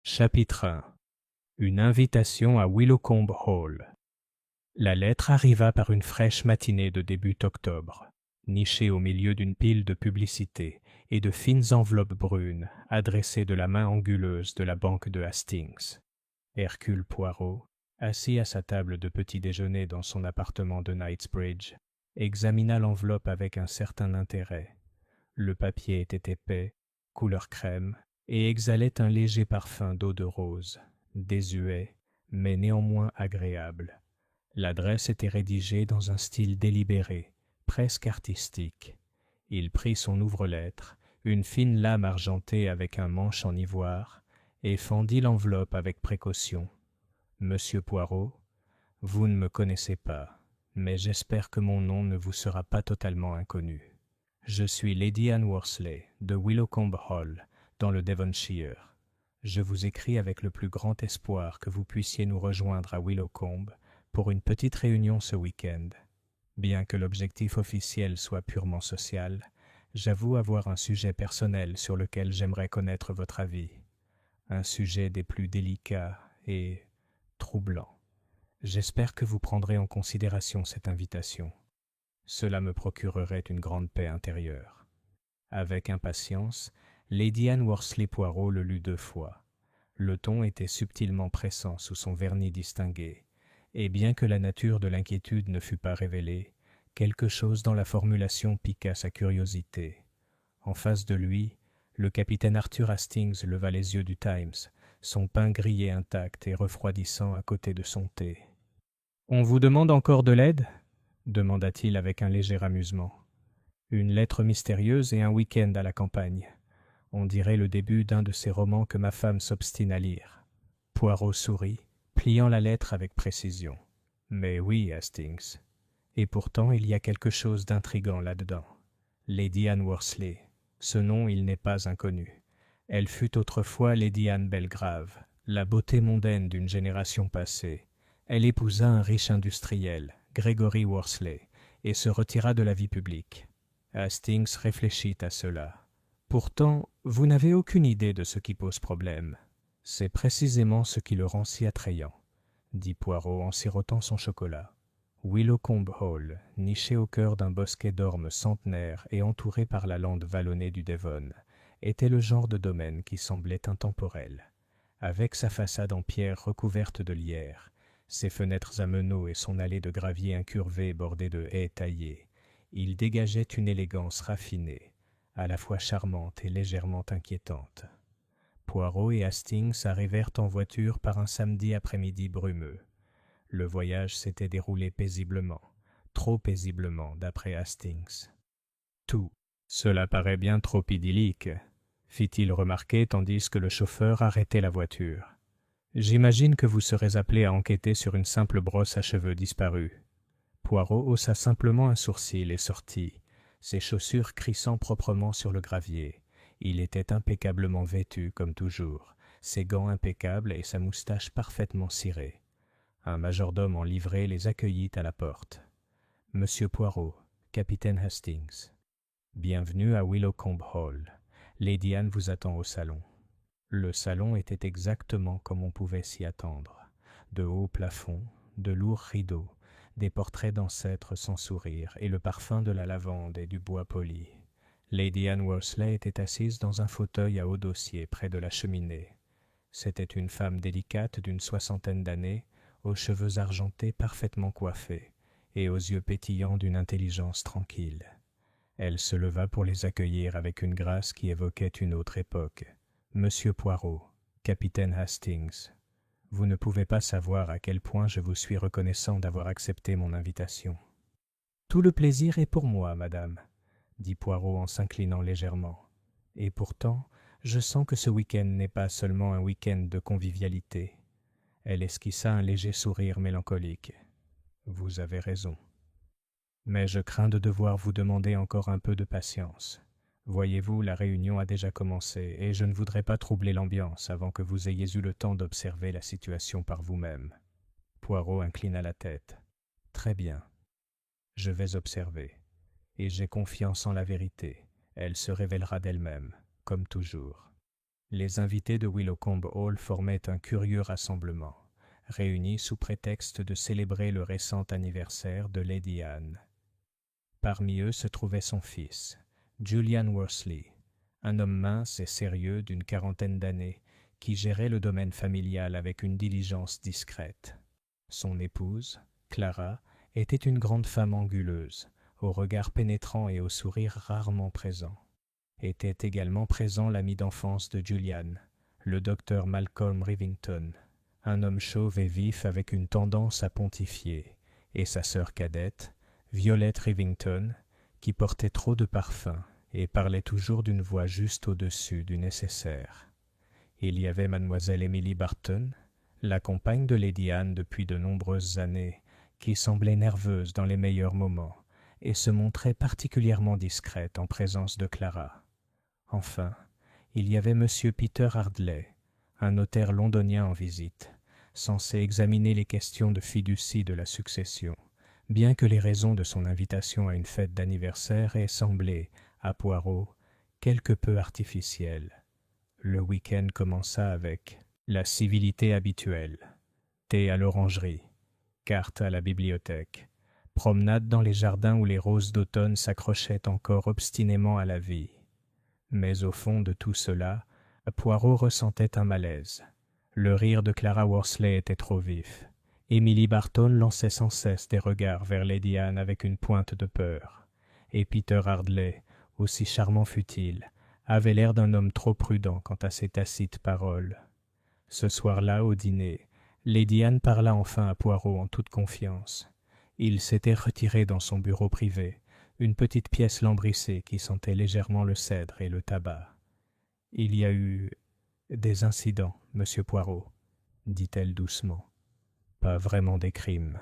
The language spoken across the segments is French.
Chapitre 1. Une invitation à Willowcombe Hall. La lettre arriva par une fraîche matinée de début octobre, nichée au milieu d'une pile de publicités et de fines enveloppes brunes adressées de la main anguleuse de la banque de Hastings. Hercule Poirot, assis à sa table de petit-déjeuner dans son appartement de Knightsbridge, examina l'enveloppe avec un certain intérêt. Le papier était épais, couleur crème, et exhalait un léger parfum d'eau de rose, désuet, mais néanmoins agréable. L'adresse était rédigée dans un style délibéré, presque artistique. Il prit son ouvre-lettres, une fine lame argentée avec un manche en ivoire, et fendit l'enveloppe avec précaution. « Monsieur Poirot, vous ne me connaissez pas, mais j'espère que mon nom ne vous sera pas totalement inconnu. Je suis Lady Anne Worsley, de Willowcombe Hall, dans le Devonshire. Je vous écris avec le plus grand espoir que vous puissiez nous rejoindre à Willowcombe pour une petite réunion ce week-end. Bien que l'objectif officiel soit purement social, j'avoue avoir un sujet personnel sur lequel j'aimerais connaître votre avis. Un sujet des plus délicats et troublants. J'espère que vous prendrez en considération cette invitation. Cela me procurerait une grande paix intérieure. » Avec impatience, Lady Anne Worsley Poirot le lut 2 fois. Le ton était subtilement pressant sous son vernis distingué, et bien que la nature de l'inquiétude ne fût pas révélée, quelque chose dans la formulation piqua sa curiosité. En face de lui, le capitaine Arthur Hastings leva les yeux du Times, son pain grillé intact et refroidissant à côté de son thé. « On vous demande encore de l'aide » demanda-t-il avec un léger amusement. « Une lettre mystérieuse et un week-end à la campagne. On dirait le début d'un de ces romans que ma femme s'obstine à lire. » Poirot sourit, pliant la lettre avec précision. « Mais oui, Hastings. Et pourtant il y a quelque chose d'intrigant là-dedans. Lady Anne Worsley. Ce nom, il n'est pas inconnu. Elle fut autrefois Lady Anne Belgrave, la beauté mondaine d'une génération passée. Elle épousa un riche industriel, Gregory Worsley, et se retira de la vie publique. Hastings réfléchit à cela. « Pourtant, vous n'avez aucune idée de ce qui pose problème. C'est précisément ce qui le rend si attrayant, » dit Poirot en sirotant son chocolat. Willowcombe Hall, niché au cœur d'un bosquet d'ormes centenaires et entouré par la lande vallonnée du Devon, était le genre de domaine qui semblait intemporel. Avec sa façade en pierre recouverte de lierre, ses fenêtres à meneaux et son allée de gravier incurvé bordée de haies taillées, il dégageait une élégance raffinée, à la fois charmante et légèrement inquiétante. Poirot et Hastings arrivèrent en voiture par un samedi après-midi brumeux. Le voyage s'était déroulé paisiblement, trop paisiblement d'après Hastings. « Tout, cela paraît bien trop idyllique, » fit-il remarquer tandis que le chauffeur arrêtait la voiture. « J'imagine que vous serez appelé à enquêter sur une simple brosse à cheveux disparue. » Poirot haussa simplement un sourcil et sortit, ses chaussures crissant proprement sur le gravier. Il était impeccablement vêtu, comme toujours, ses gants impeccables et sa moustache parfaitement cirée. Un majordome en livrée les accueillit à la porte. « Monsieur Poirot, capitaine Hastings. Bienvenue à Willowcombe Hall. Lady Anne vous attend au salon. » Le salon était exactement comme on pouvait s'y attendre. De hauts plafonds, de lourds rideaux, des portraits d'ancêtres sans sourire et le parfum de la lavande et du bois poli. Lady Anne Worsley était assise dans un fauteuil à haut dossier près de la cheminée. C'était une femme délicate d'une 60aine d'années, aux cheveux argentés parfaitement coiffés et aux yeux pétillants d'une intelligence tranquille. Elle se leva pour les accueillir avec une grâce qui évoquait une autre époque. « Monsieur Poirot, capitaine Hastings, vous ne pouvez pas savoir à quel point je vous suis reconnaissant d'avoir accepté mon invitation. »« Tout le plaisir est pour moi, madame, » dit Poirot en s'inclinant légèrement. « Et pourtant, je sens que ce week-end n'est pas seulement un week-end de convivialité. » Elle esquissa un léger sourire mélancolique. « Vous avez raison. Mais je crains de devoir vous demander encore un peu de patience. Voyez-vous, la réunion a déjà commencé, et je ne voudrais pas troubler l'ambiance avant que vous ayez eu le temps d'observer la situation par vous-même. » Poirot inclina la tête. « Très bien. Je vais observer. Et j'ai confiance en la vérité. Elle se révélera d'elle-même, comme toujours. » Les invités de Willowcombe Hall formaient un curieux rassemblement, réunis sous prétexte de célébrer le récent anniversaire de Lady Anne. Parmi eux se trouvait son fils, Julian Worsley, un homme mince et sérieux d'une quarantaine d'années, qui gérait le domaine familial avec une diligence discrète. Son épouse, Clara, était une grande femme anguleuse, au regard pénétrant et au sourire rarement présent. Était également présent l'ami d'enfance de Julian, le docteur Malcolm Rivington, un homme chauve et vif avec une tendance à pontifier, et sa sœur cadette, Violette Rivington, qui portait trop de parfum et parlait toujours d'une voix juste au-dessus du nécessaire. Il y avait mademoiselle Emily Barton, la compagne de Lady Anne depuis de nombreuses années, qui semblait nerveuse dans les meilleurs moments et se montrait particulièrement discrète en présence de Clara. Enfin, il y avait monsieur Peter Hardley, un notaire londonien en visite, censé examiner les questions de fiducie de la succession, bien que les raisons de son invitation à une fête d'anniversaire aient semblé, à Poirot, quelque peu artificielles. Le week-end commença avec la civilité habituelle, thé à l'orangerie, cartes à la bibliothèque, promenade dans les jardins où les roses d'automne s'accrochaient encore obstinément à la vie. Mais au fond de tout cela, Poirot ressentait un malaise. Le rire de Clara Worsley était trop vif. Emily Barton lançait sans cesse des regards vers Lady Anne avec une pointe de peur. Et Peter Hardley, aussi charmant fût-il, avait l'air d'un homme trop prudent quant à ses tacites paroles. Ce soir-là, au dîner, Lady Anne parla enfin à Poirot en toute confiance. Il s'était retiré dans son bureau privé, une petite pièce lambrissée qui sentait légèrement le cèdre et le tabac. « Il y a eu des incidents, monsieur Poirot, » dit-elle doucement. « Pas vraiment des crimes,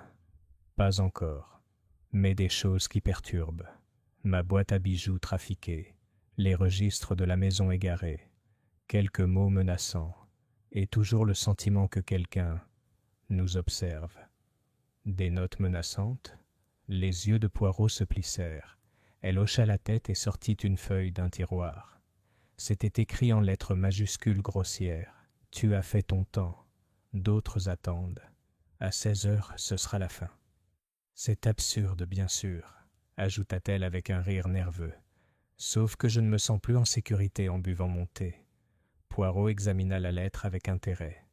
pas encore, mais des choses qui perturbent. Ma boîte à bijoux trafiquée, les registres de la maison égarés, quelques mots menaçants, et toujours le sentiment que quelqu'un nous observe. » Des notes menaçantes? Les yeux de Poirot se plissèrent. Elle hocha la tête et sortit une feuille d'un tiroir. C'était écrit en lettres majuscules grossières. « Tu as fait ton temps. D'autres attendent. À 16 heures, ce sera la fin. »« C'est absurde, bien sûr, » ajouta-t-elle avec un rire nerveux. « Sauf que je ne me sens plus en sécurité en buvant mon thé. » Poirot examina la lettre avec intérêt.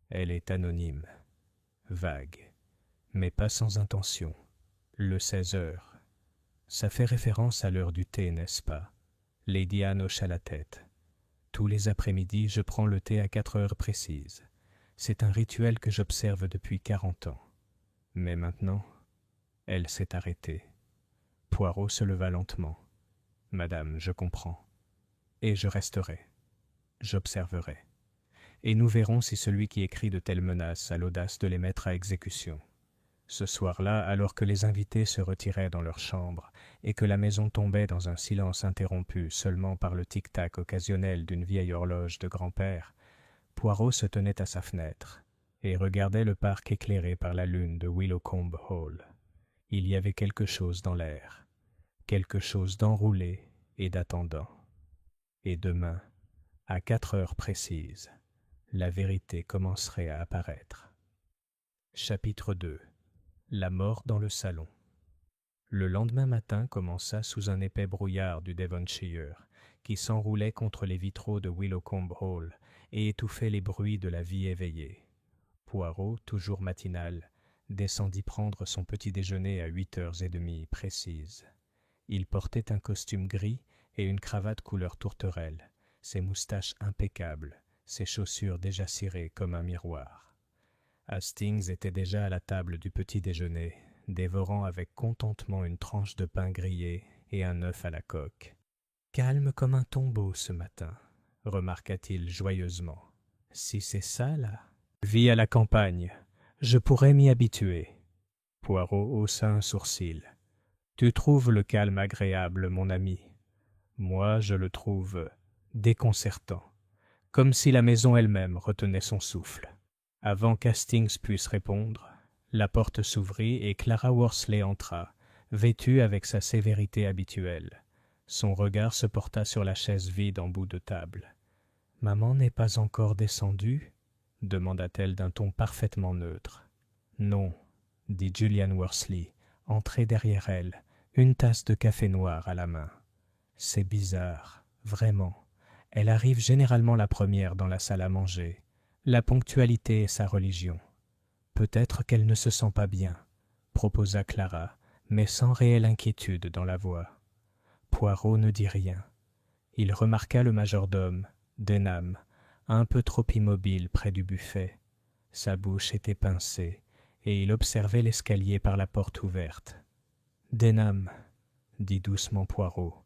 Elle est anonyme, vague, mais pas sans intention. Le 16 heures. Ça fait référence à l'heure du thé, n'est-ce pas? Lady Anne hocha la tête. Tous les après-midi, je prends le thé à 4 heures précises. C'est un rituel que j'observe depuis 40 ans. Mais maintenant, elle s'est arrêtée. Poirot se leva lentement. « Madame, je comprends. Et je resterai. J'observerai. Et nous verrons si celui qui écrit de telles menaces a l'audace de les mettre à exécution. » Ce soir-là, alors que les invités se retiraient dans leur chambre et que la maison tombait dans un silence interrompu seulement par le tic-tac occasionnel d'une vieille horloge de grand-père, Poirot se tenait à sa fenêtre et regardait le parc éclairé par la lune de Willowcombe Hall. Il y avait quelque chose dans l'air, quelque chose d'enroulé et d'attendant. Et demain, à 4 heures précises, la vérité commencerait à apparaître. Chapitre 2. La mort dans le salon. Le lendemain matin commença sous un épais brouillard du Devonshire, qui s'enroulait contre les vitraux de Willowcombe Hall et étouffait les bruits de la vie éveillée. Poirot, toujours matinal, descendit prendre son petit déjeuner à 8h30 précises. Il portait un costume gris et une cravate couleur tourterelle, ses moustaches impeccables, ses chaussures déjà cirées comme un miroir. Hastings était déjà à la table du petit déjeuner, dévorant avec contentement une tranche de pain grillé et un œuf à la coque. « Calme comme un tombeau ce matin, » remarqua-t-il joyeusement. « Si c'est ça, là, vie à la campagne, je pourrais m'y habituer. » Poirot haussa un sourcil. « Tu trouves le calme agréable, mon ami. Moi, je le trouve déconcertant, comme si la maison elle-même retenait son souffle. » Avant qu'Hastings puisse répondre, la porte s'ouvrit et Clara Worsley entra, vêtue avec sa sévérité habituelle. Son regard se porta sur la chaise vide en bout de table. Maman n'est pas encore descendue ? Demanda-t-elle d'un ton parfaitement neutre. Non, dit Julian Worsley, entré derrière elle, une tasse de café noir à la main. C'est bizarre, vraiment. Elle arrive généralement la première dans la salle à manger. La ponctualité est sa religion. Peut-être qu'elle ne se sent pas bien, proposa Clara, mais sans réelle inquiétude dans la voix. Poirot ne dit rien. Il remarqua le majordome, Denham, un peu trop immobile près du buffet. Sa bouche était pincée, et il observait l'escalier par la porte ouverte. « Denham, dit doucement Poirot,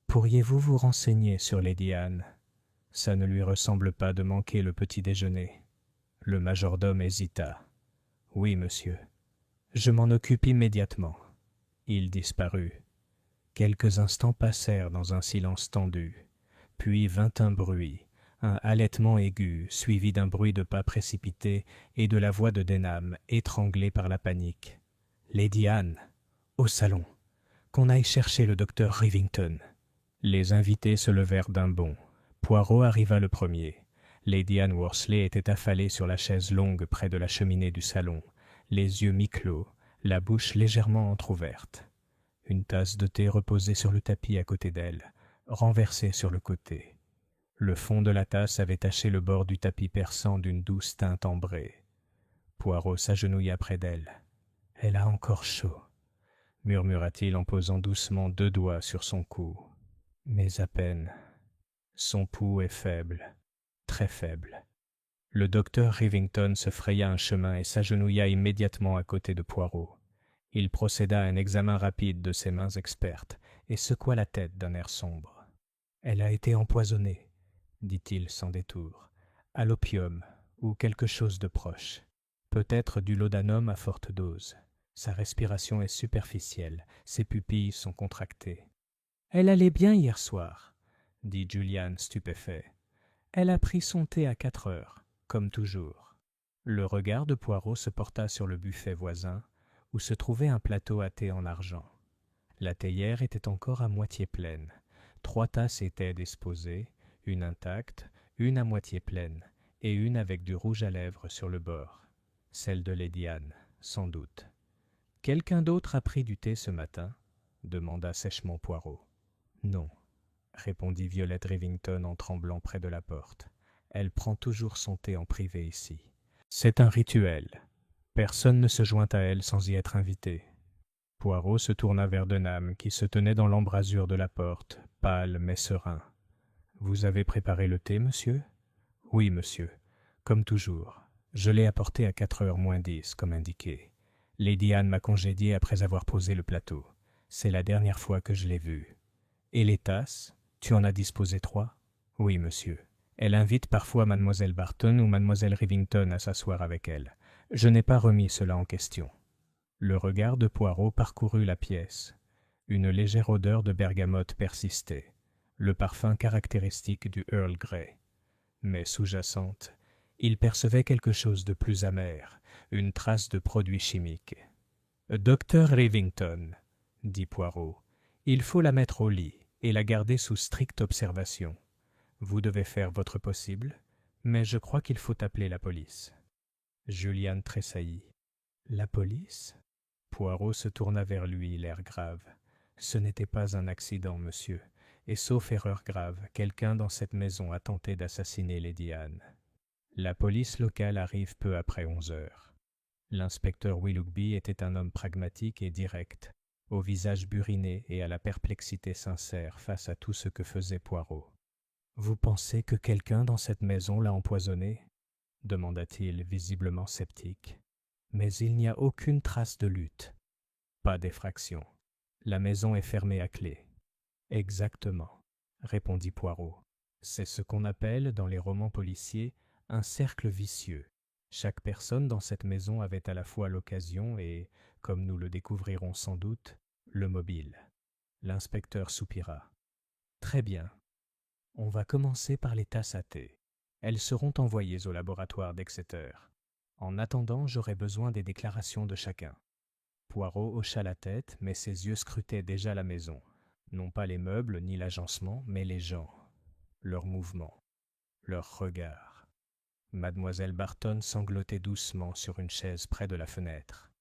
pourriez-vous vous renseigner sur Lady Anne ? Ça ne lui ressemble pas de manquer le petit déjeuner. » Le majordome hésita. « Oui, monsieur. Je m'en occupe immédiatement. » Il disparut. Quelques instants passèrent dans un silence tendu. Puis vint un bruit, un halètement aigu, suivi d'un bruit de pas précipités et de la voix de Denham, étranglée par la panique. « Lady Anne, au salon. Qu'on aille chercher le docteur Rivington. » Les invités se levèrent d'un bond. Poirot arriva le premier. Lady Anne Worsley était affalée sur la chaise longue près de la cheminée du salon, les yeux mi-clos, la bouche légèrement entr'ouverte. Une tasse de thé reposait sur le tapis à côté d'elle, renversée sur le côté. Le fond de la tasse avait taché le bord du tapis perçant d'une douce teinte ambrée. Poirot s'agenouilla près d'elle. « Elle a encore chaud, » murmura-t-il en posant doucement 2 doigts sur son cou. « Mais à peine. Son pouls est faible, très faible. » Le docteur Rivington se fraya un chemin et s'agenouilla immédiatement à côté de Poirot. Il procéda à un examen rapide de ses mains expertes et secoua la tête d'un air sombre. « Elle a été empoisonnée, » dit-il sans détour, « à l'opium ou quelque chose de proche. Peut-être du laudanum à forte dose. Sa respiration est superficielle, ses pupilles sont contractées. »« Elle allait bien hier soir, » dit Julian stupéfait. « Elle a pris son thé à 4 heures, comme toujours. » Le regard de Poirot se porta sur le buffet voisin, où se trouvait un plateau à thé en argent. La théière était encore à moitié pleine. 3 tasses étaient disposées, une intacte, une à moitié pleine, et une avec du rouge à lèvres sur le bord. Celle de Lady Anne, sans doute. « Quelqu'un d'autre a pris du thé ce matin ?» demanda sèchement Poirot. « Non, » répondit Violette Rivington en tremblant près de la porte. « Elle prend toujours son thé en privé ici. C'est un rituel. Personne ne se joint à elle sans y être invité. » Poirot se tourna vers Denham, qui se tenait dans l'embrasure de la porte, pâle mais serein. « Vous avez préparé le thé, monsieur ? » ?»« Oui, monsieur. Comme toujours. Je l'ai apporté à 4h moins 10, comme indiqué. Lady Anne m'a congédié après avoir posé le plateau. C'est la dernière fois que je l'ai vue. Et les tasses ? Tu en as disposé 3 ? Oui, monsieur. Elle invite parfois mademoiselle Barton ou mademoiselle Rivington à s'asseoir avec elle. Je n'ai pas remis cela en question. » Le regard de Poirot parcourut la pièce. Une légère odeur de bergamote persistait, le parfum caractéristique du Earl Grey. Mais sous-jacente, il percevait quelque chose de plus amer, une trace de produit chimique. « Docteur Rivington, » dit Poirot, « il faut la mettre au lit et la garder sous stricte observation. Vous devez faire votre possible, mais je crois qu'il faut appeler la police. » Julian tressaillit. « La police ?» Poirot se tourna vers lui, l'air grave. « Ce n'était pas un accident, monsieur, et sauf erreur grave, quelqu'un dans cette maison a tenté d'assassiner Lady Anne. La police locale arrive peu après 11 heures. » L'inspecteur Willoughby était un homme pragmatique et direct, au visage buriné et à la perplexité sincère face à tout ce que faisait Poirot. « Vous pensez que quelqu'un dans cette maison l'a empoisonné ? » demanda-t-il, visiblement sceptique. « Mais il n'y a aucune trace de lutte. Pas d'effraction. La maison est fermée à clé. »« Exactement, » répondit Poirot. « C'est ce qu'on appelle, dans les romans policiers, un cercle vicieux. Chaque personne dans cette maison avait à la fois l'occasion et, comme nous le découvrirons sans doute, le mobile. » L'inspecteur soupira. « Très bien. On va commencer par les tasses à thé. Elles seront envoyées au laboratoire d'Exeter. En attendant, j'aurai besoin des déclarations de chacun. » Poirot hocha la tête, mais ses yeux scrutaient déjà la maison. Non pas les meubles ni l'agencement, mais les gens, leurs mouvements. leurs regards. Mademoiselle Barton sanglotait doucement sur une chaise près de la fenêtre.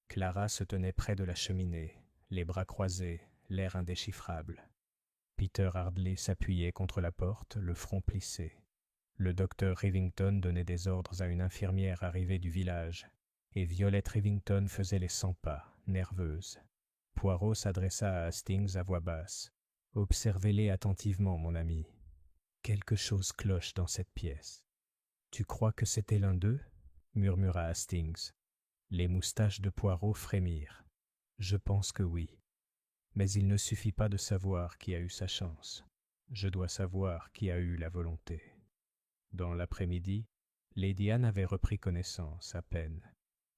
Clara se tenait près de la cheminée, les bras croisés, l'air indéchiffrable. Peter Hardley s'appuyait contre la porte, le front plissé. Le docteur Rivington donnait des ordres à une infirmière arrivée du village, et Violette Rivington faisait les 100 pas, nerveuse. Poirot s'adressa à Hastings à voix basse. « Observez-les attentivement, mon ami. Quelque chose cloche dans cette pièce. »« Tu crois que c'était l'un d'eux » murmura Hastings. Les moustaches de Poirot frémirent. « Je pense que oui. Mais il ne suffit pas de savoir qui a eu sa chance. Je dois savoir qui a eu la volonté. » Dans l'après-midi, Lady Anne avait repris connaissance, à peine.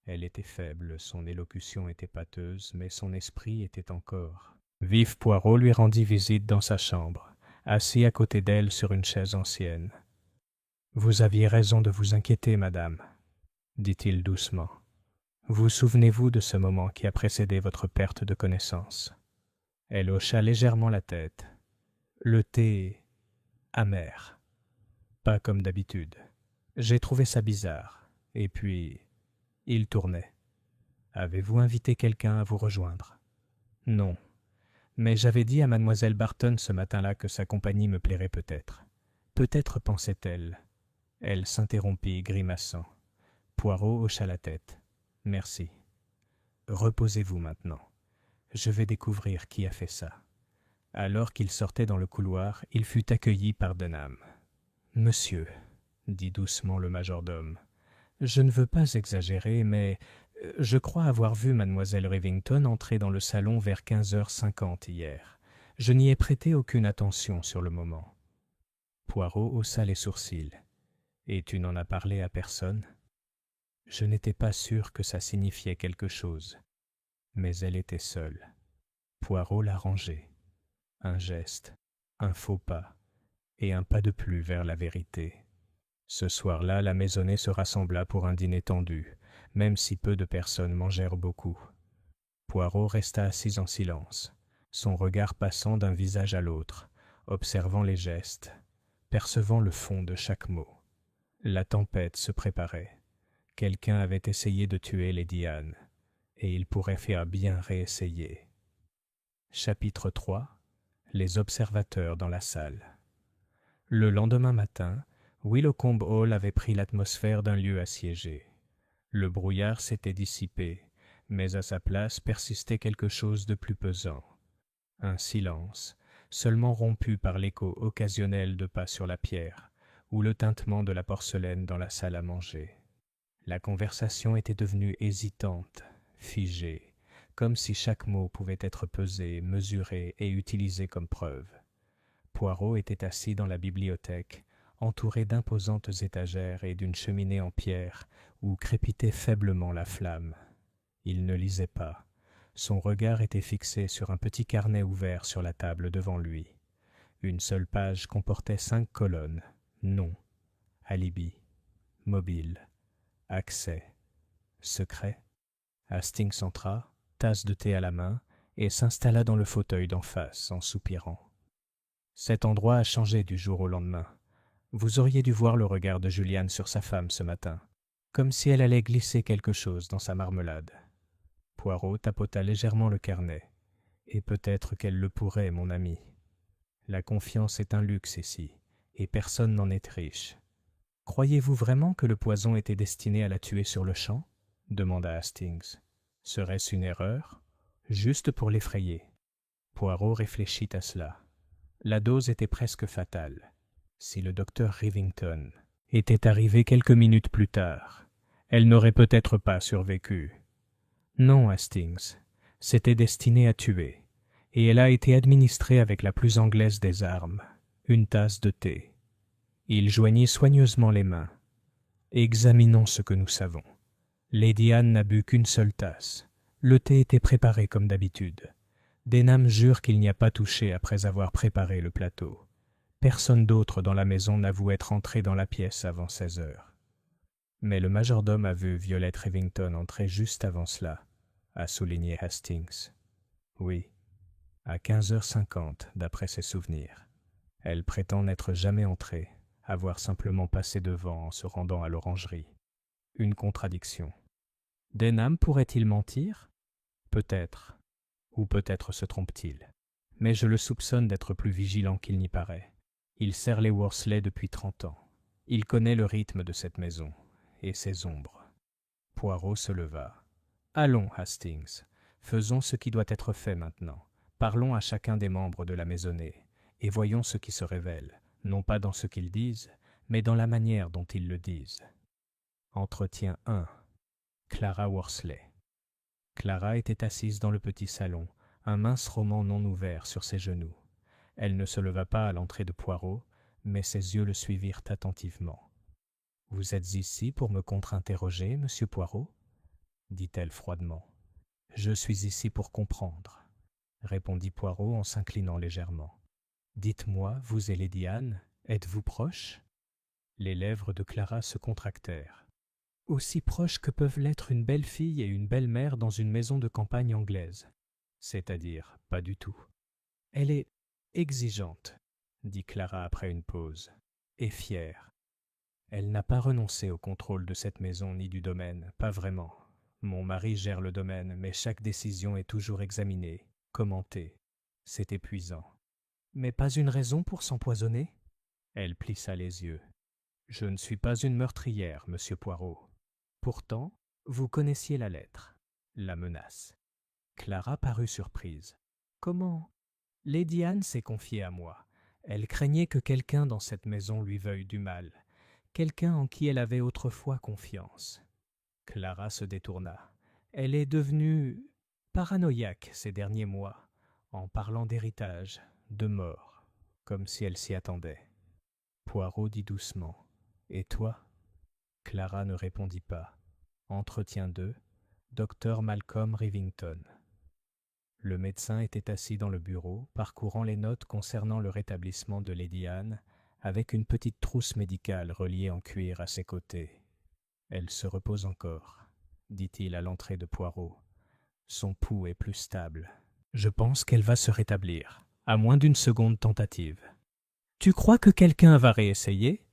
Elle était faible, son élocution était pâteuse, mais son esprit était encore. Vif Poirot lui rendit visite dans sa chambre, assis à côté d'elle sur une chaise ancienne. « Vous aviez raison de vous inquiéter, madame, » dit-il doucement. « Vous souvenez-vous de ce moment qui a précédé votre perte de connaissance ?» Elle hocha légèrement la tête. Le thé amer. Pas comme d'habitude. J'ai trouvé ça bizarre. Et puis, il tournait. Avez-vous invité quelqu'un à vous rejoindre? Non. Mais j'avais dit à mademoiselle Barton ce matin-là que sa compagnie me plairait peut-être. Peut-être pensait-elle. Elle s'interrompit, grimaçant. Poirot hocha la tête. Merci. Reposez-vous maintenant. Je vais découvrir qui a fait ça. Alors qu'il sortait dans le couloir, il fut accueilli par Denham. « Monsieur, » dit doucement le majordome, « je ne veux pas exagérer, mais je crois avoir vu mademoiselle Rivington entrer dans le salon vers 15h50 hier. Je n'y ai prêté aucune attention sur le moment. » Poirot haussa les sourcils. « Et tu n'en as parlé à personne ?» Je n'étais pas sûr que ça signifiait quelque chose. Mais elle était seule. Poirot l'a rangée. Un geste, un faux pas, et un pas de plus vers la vérité. Ce soir-là, la maisonnée se rassembla pour un dîner tendu, même si peu de personnes mangèrent beaucoup. Poirot resta assis en silence, son regard passant d'un visage à l'autre, observant les gestes, percevant le fond de chaque mot. La tempête se préparait. Quelqu'un avait essayé de tuer Lady Anne, et il pourrait faire bien réessayer. Chapitre 3. Les observateurs dans la salle. Le lendemain matin, Willowcombe Hall avait pris l'atmosphère d'un lieu assiégé. Le brouillard s'était dissipé, mais à sa place persistait quelque chose de plus pesant. Un silence, seulement rompu par l'écho occasionnel de pas sur la pierre, ou le tintement de la porcelaine dans la salle à manger. La conversation était devenue hésitante, figée, comme si chaque mot pouvait être pesé, mesuré et utilisé comme preuve. Poirot était assis dans la bibliothèque, entouré d'imposantes étagères et d'une cheminée en pierre où crépitait faiblement la flamme. Il ne lisait pas. Son regard était fixé sur un petit carnet ouvert sur la table devant lui. Une seule page comportait 5 colonnes. Nom, alibi, mobile, accès, secret. Hastings entra, tasse de thé à la main, et s'installa dans le fauteuil d'en face en soupirant. Cet endroit a changé du jour au lendemain. Vous auriez dû voir le regard de Juliane sur sa femme ce matin, comme si elle allait glisser quelque chose dans sa marmelade. Poirot tapota légèrement le carnet. Et peut-être qu'elle le pourrait, mon ami. La confiance est un luxe ici, et personne n'en est riche. Croyez-vous vraiment que le poison était destiné à la tuer sur le champ? Demanda Hastings. Serait-ce une erreur? Juste pour l'effrayer. Poirot réfléchit à cela. La dose était presque fatale. Si le docteur Rivington était arrivé quelques minutes plus tard, elle n'aurait peut-être pas survécu. Non, Hastings, c'était destiné à tuer, et elle a été administrée avec la plus anglaise des armes, une tasse de thé. Il joignit soigneusement les mains. Examinons ce que nous savons. Lady Anne n'a bu qu'une seule tasse. Le thé était préparé comme d'habitude. Denham jure qu'il n'y a pas touché après avoir préparé le plateau. Personne d'autre dans la maison n'avoue être entré dans la pièce avant 16 heures. Mais le majordome a vu Violette Rivington entrer juste avant cela, a souligné Hastings. Oui, à 15h50, d'après ses souvenirs. Elle prétend n'être jamais entrée, avoir simplement passé devant en se rendant à l'orangerie. Une contradiction. Denham pourrait-il mentir? Peut-être. Ou peut-être se trompe-t-il. Mais je le soupçonne d'être plus vigilant qu'il n'y paraît. Il sert les Worsley depuis 30 ans. Il connaît le rythme de cette maison, et ses ombres. Poirot se leva. Allons, Hastings, faisons ce qui doit être fait maintenant. Parlons à chacun des membres de la maisonnée, et voyons ce qui se révèle, non pas dans ce qu'ils disent, mais dans la manière dont ils le disent. Entretien 1. Clara Worsley. Clara était assise dans le petit salon, un mince roman non ouvert sur ses genoux. Elle ne se leva pas à l'entrée de Poirot, mais ses yeux le suivirent attentivement. « Vous êtes ici pour me contre-interroger, monsieur Poirot ?» dit-elle froidement. « Je suis ici pour comprendre, » répondit Poirot en s'inclinant légèrement. « Dites-moi, vous et Lady Anne, êtes-vous proches ?» Les lèvres de Clara se contractèrent. Aussi proches que peuvent l'être une belle fille et une belle-mère dans une maison de campagne anglaise. C'est-à-dire, pas du tout. Elle est exigeante, dit Clara après une pause, et fière. Elle n'a pas renoncé au contrôle de cette maison ni du domaine, pas vraiment. Mon mari gère le domaine, mais chaque décision est toujours examinée, commentée. C'est épuisant. Mais pas une raison pour s'empoisonner? Elle plissa les yeux. Je ne suis pas une meurtrière, monsieur Poirot. Pourtant, vous connaissiez la lettre, la menace. Clara parut surprise. Comment? Lady Anne s'est confiée à moi. Elle craignait que quelqu'un dans cette maison lui veuille du mal, quelqu'un en qui elle avait autrefois confiance. Clara se détourna. Elle est devenue paranoïaque ces derniers mois, en parlant d'héritage, de mort, comme si elle s'y attendait. Poirot dit doucement. Et toi? Clara ne répondit pas. Entretien 2. Dr Malcolm Rivington. Le médecin était assis dans le bureau, parcourant les notes concernant le rétablissement de Lady Anne, avec une petite trousse médicale reliée en cuir à ses côtés. « Elle se repose encore, » dit-il à l'entrée de Poirot. « Son pouls est plus stable. Je pense qu'elle va se rétablir, à moins d'une seconde tentative. »« Tu crois que quelqu'un va réessayer ?»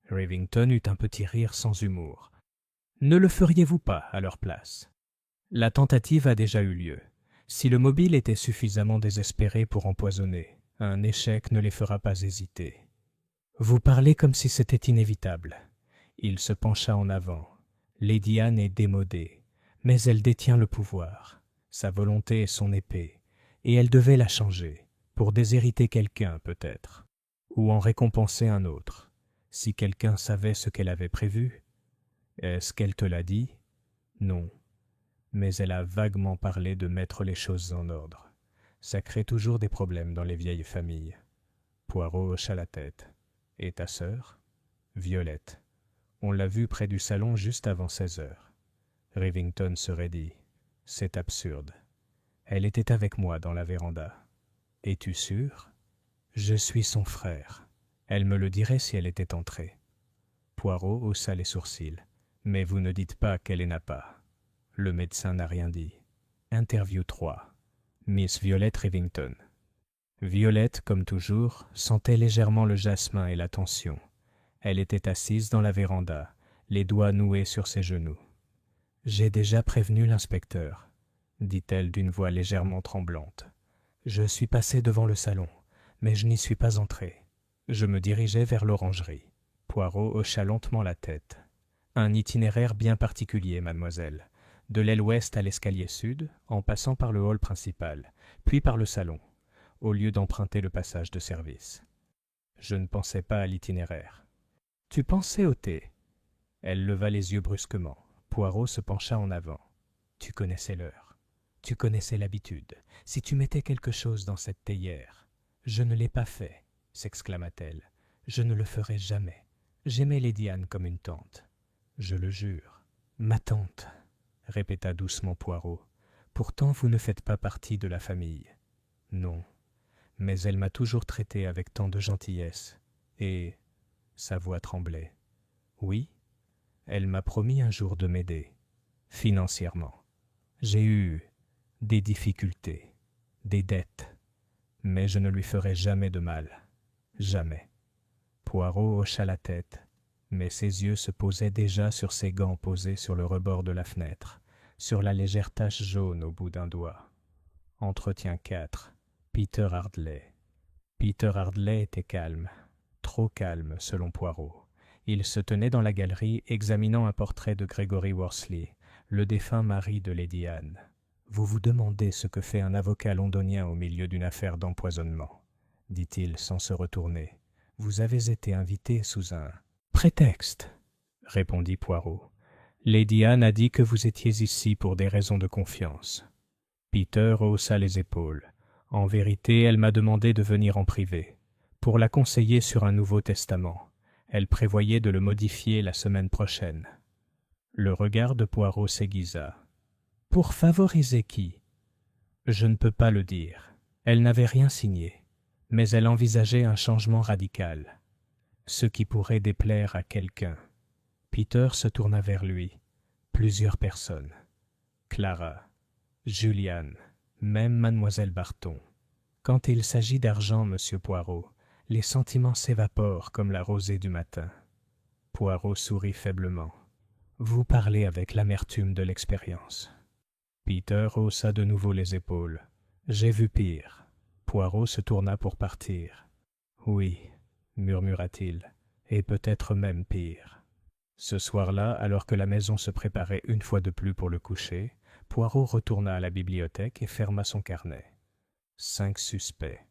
Rivington eut un petit rire sans humour. « Ne le feriez-vous pas à leur place? La tentative a déjà eu lieu. Si le mobile était suffisamment désespéré pour empoisonner, un échec ne les fera pas hésiter. Vous parlez comme si c'était inévitable. » Il se pencha en avant. Lady Anne est démodée, mais elle détient le pouvoir. Sa volonté est son épée, et elle devait la changer, pour déshériter quelqu'un peut-être, ou en récompenser un autre. Si quelqu'un savait ce qu'elle avait prévu, est-ce qu'elle te l'a dit? Non. Mais elle a vaguement parlé de mettre les choses en ordre. Ça crée toujours des problèmes dans les vieilles familles. Poirot hocha la tête. Et ta sœur? Violette. On l'a vue près du salon juste avant 16 heures. Rivington se raidit. C'est absurde. Elle était avec moi dans la véranda. Es-tu sûr? Je suis son frère. Elle me le dirait si elle était entrée. Poirot haussa les sourcils. Mais vous ne dites pas qu'elle n'a pas. Le médecin n'a rien dit. Interview 3. Miss Violette Rivington. Violette, comme toujours, sentait légèrement le jasmin et la tension. Elle était assise dans la véranda, les doigts noués sur ses genoux. « J'ai déjà prévenu l'inspecteur, » dit-elle d'une voix légèrement tremblante. « Je suis passée devant le salon, mais je n'y suis pas entrée. Je me dirigeais vers l'orangerie. » Poirot hocha lentement la tête. « Un itinéraire bien particulier, mademoiselle. De l'aile ouest à l'escalier sud, en passant par le hall principal, puis par le salon, au lieu d'emprunter le passage de service. Je ne pensais pas à l'itinéraire. »« Tu pensais au thé ?» Elle leva les yeux brusquement. Poirot se pencha en avant. « Tu connaissais l'heure. Tu connaissais l'habitude. Si tu mettais quelque chose dans cette théière. »« Je ne l'ai pas fait, » s'exclama-t-elle. « Je ne le ferai jamais. J'aimais Lady Anne comme une tante. »« Je le jure. »« Ma tante, » répéta doucement Poirot. « Pourtant vous ne faites pas partie de la famille. »« Non. Mais elle m'a toujours traité avec tant de gentillesse. Et... » sa voix tremblait. « Oui, elle m'a promis un jour de m'aider, financièrement. J'ai eu des difficultés, des dettes, mais je ne lui ferai jamais de mal. Jamais. » Poirot hocha la tête, mais ses yeux se posaient déjà sur ses gants posés sur le rebord de la fenêtre, sur la légère tache jaune au bout d'un doigt. Entretien 4. Peter Hardley. Peter Hardley était calme, trop calme selon Poirot. Il se tenait dans la galerie examinant un portrait de Gregory Worsley, le défunt mari de Lady Anne. Vous vous demandez ce que fait un avocat londonien au milieu d'une affaire d'empoisonnement, dit-il sans se retourner. Vous avez été invité sous un prétexte, répondit Poirot. Lady Anne a dit que vous étiez ici pour des raisons de confiance. Peter haussa les épaules. En vérité, elle m'a demandé de venir en privé, pour la conseiller sur un Nouveau Testament. Elle prévoyait de le modifier la semaine prochaine. Le regard de Poirot s'aiguisa. Pour favoriser qui? Je ne peux pas le dire. Elle n'avait rien signé, mais elle envisageait un changement radical, ce qui pourrait déplaire à quelqu'un. Peter se tourna vers lui. Plusieurs personnes. Clara, Juliane, même mademoiselle Barton. Quand il s'agit d'argent, monsieur Poirot, les sentiments s'évaporent comme la rosée du matin. Poirot sourit faiblement. Vous parlez avec l'amertume de l'expérience. Peter haussa de nouveau les épaules. J'ai vu pire. Poirot se tourna pour partir. Oui, murmura-t-il, et peut-être même pire. Ce soir-là, alors que la maison se préparait une fois de plus pour le coucher, Poirot retourna à la bibliothèque et ferma son carnet. 5 suspects,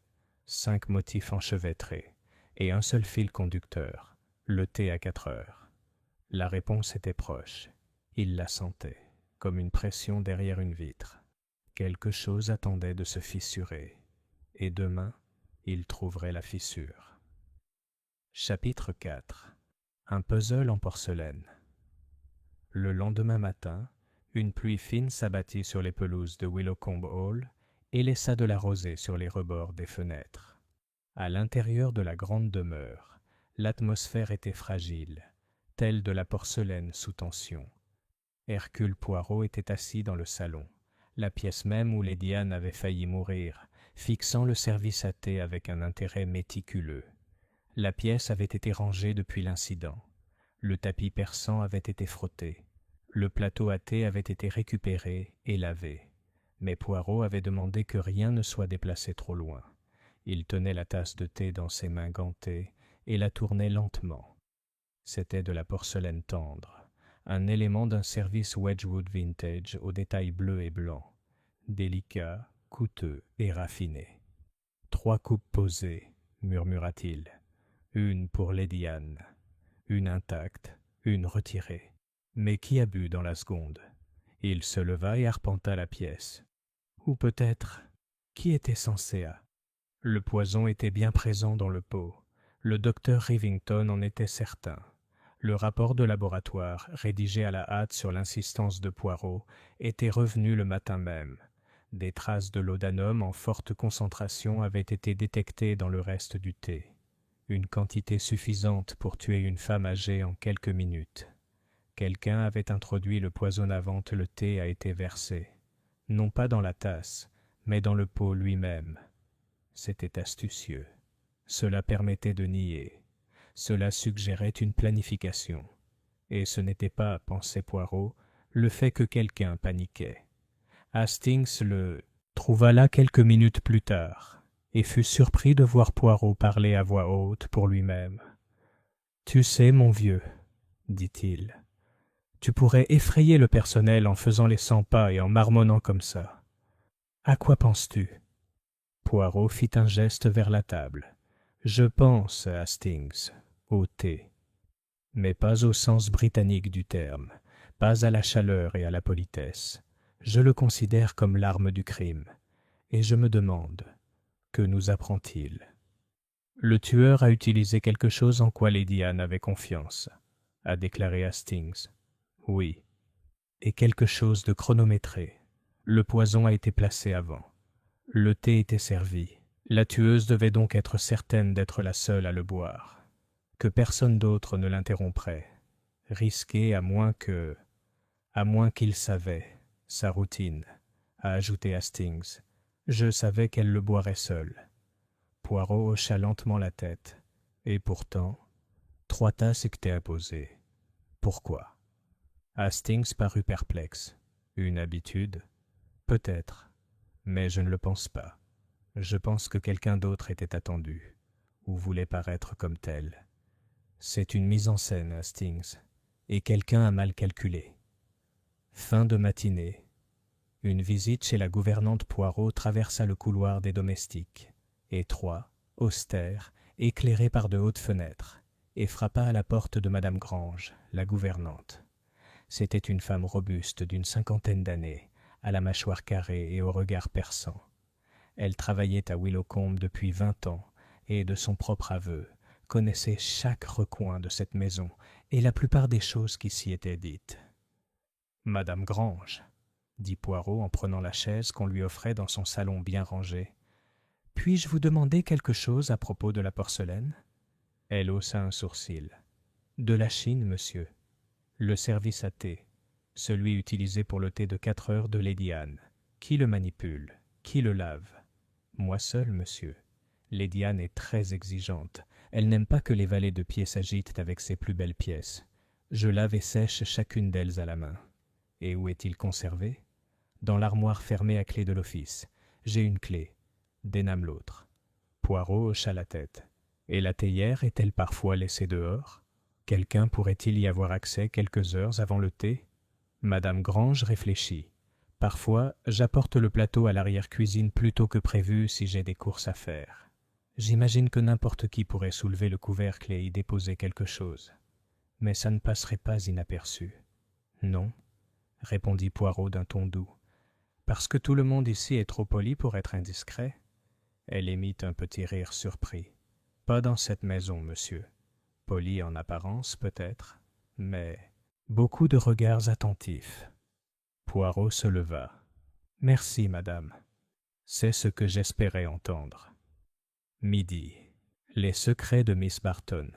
5 motifs enchevêtrés, et un seul fil conducteur, le thé à 4 heures. La réponse était proche. Il la sentait, comme une pression derrière une vitre. Quelque chose attendait de se fissurer, et demain, il trouverait la fissure. Chapitre 4. Un puzzle en porcelaine. Le lendemain matin, une pluie fine s'abattit sur les pelouses de Willowcombe Hall et laissa de la rosée sur les rebords des fenêtres. À l'intérieur de la grande demeure, l'atmosphère était fragile, telle de la porcelaine sous tension. Hercule Poirot était assis dans le salon, la pièce même où Lady Anne avait failli mourir, fixant le service à thé avec un intérêt méticuleux. La pièce avait été rangée depuis l'incident. Le tapis persan avait été frotté. Le plateau à thé avait été récupéré et lavé. Mais Poirot avait demandé que rien ne soit déplacé trop loin. Il tenait la tasse de thé dans ses mains gantées et la tournait lentement. C'était de la porcelaine tendre, un élément d'un service Wedgwood vintage aux détails bleus et blancs, délicat, coûteux et raffiné. 3 coupes posées, murmura-t-il. Une pour Lady Anne, une intacte, une retirée. Mais qui a bu dans la seconde? Il se leva et arpenta la pièce. Ou peut-être, qui était censé à? Le poison était bien présent dans le pot. Le docteur Rivington en était certain. Le rapport de laboratoire, rédigé à la hâte sur l'insistance de Poirot, était revenu le matin même. Des traces de laudanum en forte concentration avaient été détectées dans le reste du thé. Une quantité suffisante pour tuer une femme âgée en quelques minutes. Quelqu'un avait introduit le poison avant que le thé a été versé. Non pas dans la tasse, mais dans le pot lui-même. C'était astucieux. Cela permettait de nier. Cela suggérait une planification. Et ce n'était pas, pensait Poirot, le fait que quelqu'un paniquait. Hastings le trouva là quelques minutes plus tard, et fut surpris de voir Poirot parler à voix haute pour lui-même. « Tu sais, mon vieux, dit-il, tu pourrais effrayer le personnel en faisant les 100 pas et en marmonnant comme ça. À quoi penses-tu » Poirot fit un geste vers la table. « Je pense, Hastings, au thé. Mais pas au sens britannique du terme, pas à la chaleur et à la politesse. Je le considère comme l'arme du crime. Et je me demande, que nous apprend-il? Le tueur a utilisé quelque chose en quoi Lady Anne avait confiance, a déclaré Hastings. Oui. Et quelque chose de chronométré. Le poison a été placé avant. Le thé était servi. La tueuse devait donc être certaine d'être la seule à le boire. Que personne d'autre ne l'interromprait. Risqué à moins qu'il savait, sa routine, a ajouté Hastings. Je savais qu'elle le boirait seule. Poirot hocha lentement la tête. Et pourtant, 3 tasses étaient apposées. Pourquoi? Hastings parut perplexe. Une habitude? Peut-être, mais je ne le pense pas. Je pense que quelqu'un d'autre était attendu, ou voulait paraître comme tel. C'est une mise en scène, Hastings, et quelqu'un a mal calculé. Fin de matinée. Une visite chez la gouvernante Poirot traversa le couloir des domestiques, étroit, austère, éclairé par de hautes fenêtres, et frappa à la porte de Madame Grange, la gouvernante. C'était une femme robuste d'une 50aine d'années, à la mâchoire carrée et au regard perçant. Elle travaillait à Willowcombe depuis 20 ans, et de son propre aveu, connaissait chaque recoin de cette maison et la plupart des choses qui s'y étaient dites. « Madame Grange, » dit Poirot en prenant la chaise qu'on lui offrait dans son salon bien rangé. « Puis-je vous demander quelque chose à propos de la porcelaine ?» Elle haussa un sourcil. « De la Chine, monsieur. Le service à thé, celui utilisé pour le thé de 4 heures de Lady Anne. Qui le manipule? Qui le lave? Moi seul, monsieur. Lady Anne est très exigeante. Elle n'aime pas que les valets de pied s'agitent avec ses plus belles pièces. Je lave et sèche chacune d'elles à la main. Et où est-il conservé? Dans l'armoire fermée à clé de l'office. J'ai une clé. Denham l'autre. » Poirot hocha la tête. « Et la théière est-elle parfois laissée dehors? Quelqu'un pourrait-il y avoir accès quelques heures avant le thé? » Madame Grange réfléchit. « Parfois, j'apporte le plateau à l'arrière-cuisine plus tôt que prévu si j'ai des courses à faire. J'imagine que n'importe qui pourrait soulever le couvercle et y déposer quelque chose. Mais ça ne passerait pas inaperçu. »« Non, » répondit Poirot d'un ton doux. « Parce que tout le monde ici est trop poli pour être indiscret. » Elle émit un petit rire surpris. « Pas dans cette maison, monsieur. Poli en apparence, peut-être, mais beaucoup de regards attentifs. » Poirot se leva. « Merci, madame. C'est ce que j'espérais entendre. » Midi. Les secrets de Miss Barton.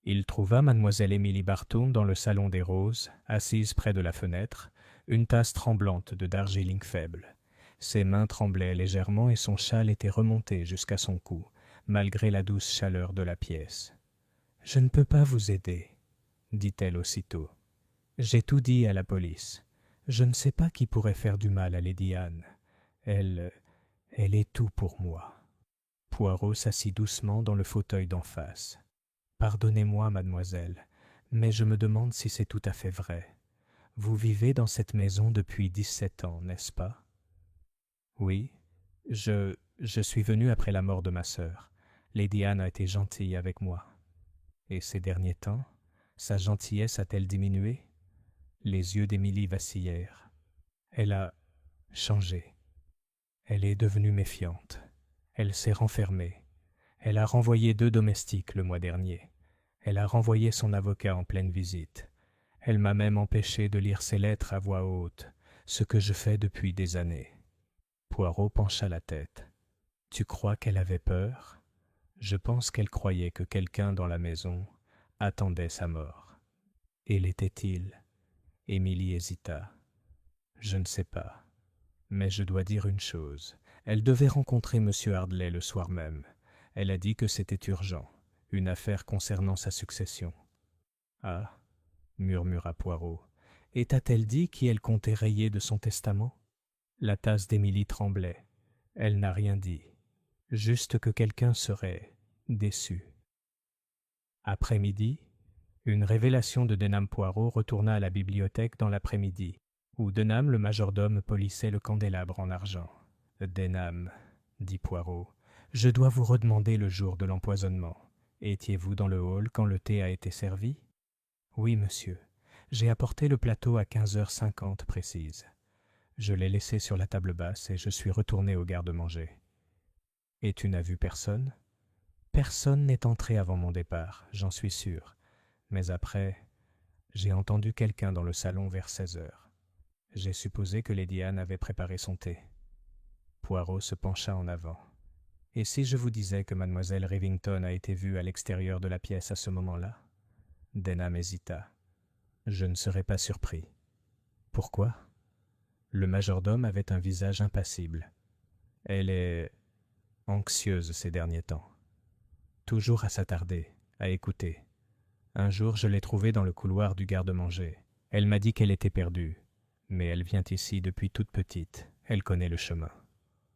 Il trouva mademoiselle Emily Barton dans le salon des roses, assise près de la fenêtre, une tasse tremblante de Darjeeling faible. Ses mains tremblaient légèrement et son châle était remonté jusqu'à son cou, malgré la douce chaleur de la pièce. « Je ne peux pas vous aider, » dit-elle aussitôt. « J'ai tout dit à la police. Je ne sais pas qui pourrait faire du mal à Lady Anne. Elle est tout pour moi. » Poirot s'assit doucement dans le fauteuil d'en face. « Pardonnez-moi, mademoiselle, mais je me demande si c'est tout à fait vrai. Vous vivez dans cette maison depuis 17 ans, n'est-ce pas? » « Oui, je suis venu après la mort de ma sœur. Lady Anne a été gentille avec moi. » « Et ces derniers temps, sa gentillesse a-t-elle diminué? » Les yeux d'Émilie vacillèrent. « Elle a changé. Elle est devenue méfiante. Elle s'est renfermée. Elle a renvoyé 2 domestiques le mois dernier. Elle a renvoyé son avocat en pleine visite. Elle m'a même empêché de lire ses lettres à voix haute, ce que je fais depuis des années. » Poirot pencha la tête. « Tu crois qu'elle avait peur? » « Je pense qu'elle croyait que quelqu'un dans la maison attendait sa mort. » « Et l'était-il? » Émilie hésita. « Je ne sais pas. Mais je dois dire une chose. Elle devait rencontrer M. Hardley le soir même. Elle a dit que c'était urgent, une affaire concernant sa succession. »« Ah, » murmura Poirot. « Et t'a-t-elle dit qui elle comptait rayer de son testament ?» La tasse d'Émilie tremblait. Elle n'a rien dit. Juste que quelqu'un serait déçu. Après-midi, une révélation de Denham Poirot retourna à la bibliothèque dans l'après-midi, où Denham, le majordome, polissait le candélabre en argent. « Denham, » dit Poirot, « je dois vous redemander le jour de l'empoisonnement. Étiez-vous dans le hall quand le thé a été servi? »« Oui, monsieur. J'ai apporté le plateau à 15h50 précise. Je l'ai laissé sur la table basse et je suis retourné au garde-manger. »« Et tu n'as vu personne? » ?»« Personne n'est entré avant mon départ, j'en suis sûr. Mais après, j'ai entendu quelqu'un dans le salon vers 16h. J'ai supposé que Lady Anne avait préparé son thé. » Poirot se pencha en avant. « Et si je vous disais que mademoiselle Rivington a été vue à l'extérieur de la pièce à ce moment-là ?» Denham hésita. « Je ne serais pas surpris. »« Pourquoi ?» Le majordome avait un visage impassible. « Elle est anxieuse ces derniers temps. Toujours à s'attarder, à écouter. Un jour, je l'ai trouvée dans le couloir du garde-manger. Elle m'a dit qu'elle était perdue. Mais elle vient ici depuis toute petite. Elle connaît le chemin. »